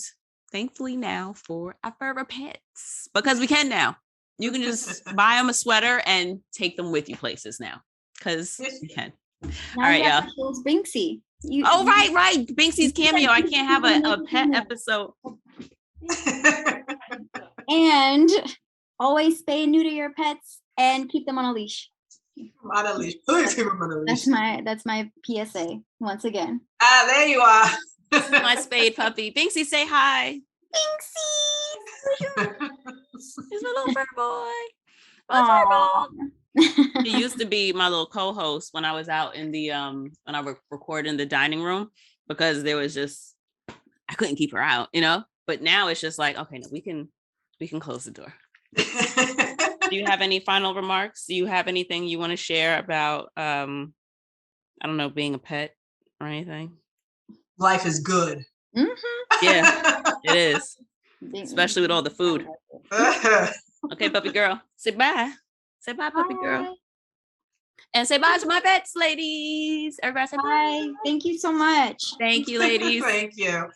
thankfully now for our furry pets, because we can now. You can just buy them a sweater and take them with you places now, because you can. Now All right, you have y'all. to show us Binksy. Right. Binksy's cameo. I can't have a pet episode. And always spay and neuter your pets and keep them on a leash. On a leash. Please keep them on a leash. That's my PSA once again. Ah, there you are. My spayed puppy. Binksy, say hi. Binksy! He's my little fur boy. My fur boy. He used to be my little co-host when I was out in the when I would record in the dining room, because there was just, I couldn't keep her out, but now it's just like, okay, no, we can close the door. Do you have any final remarks? Do you have anything you want to share about I don't know, being a pet or anything? Life is good. Mm-hmm. Yeah, it is, especially with all the food. Okay, puppy girl, say bye. Say bye, puppy girl. And say bye to my pets, ladies. Everybody say bye. Bye. Thank you so much. Thank you, ladies. Thank you.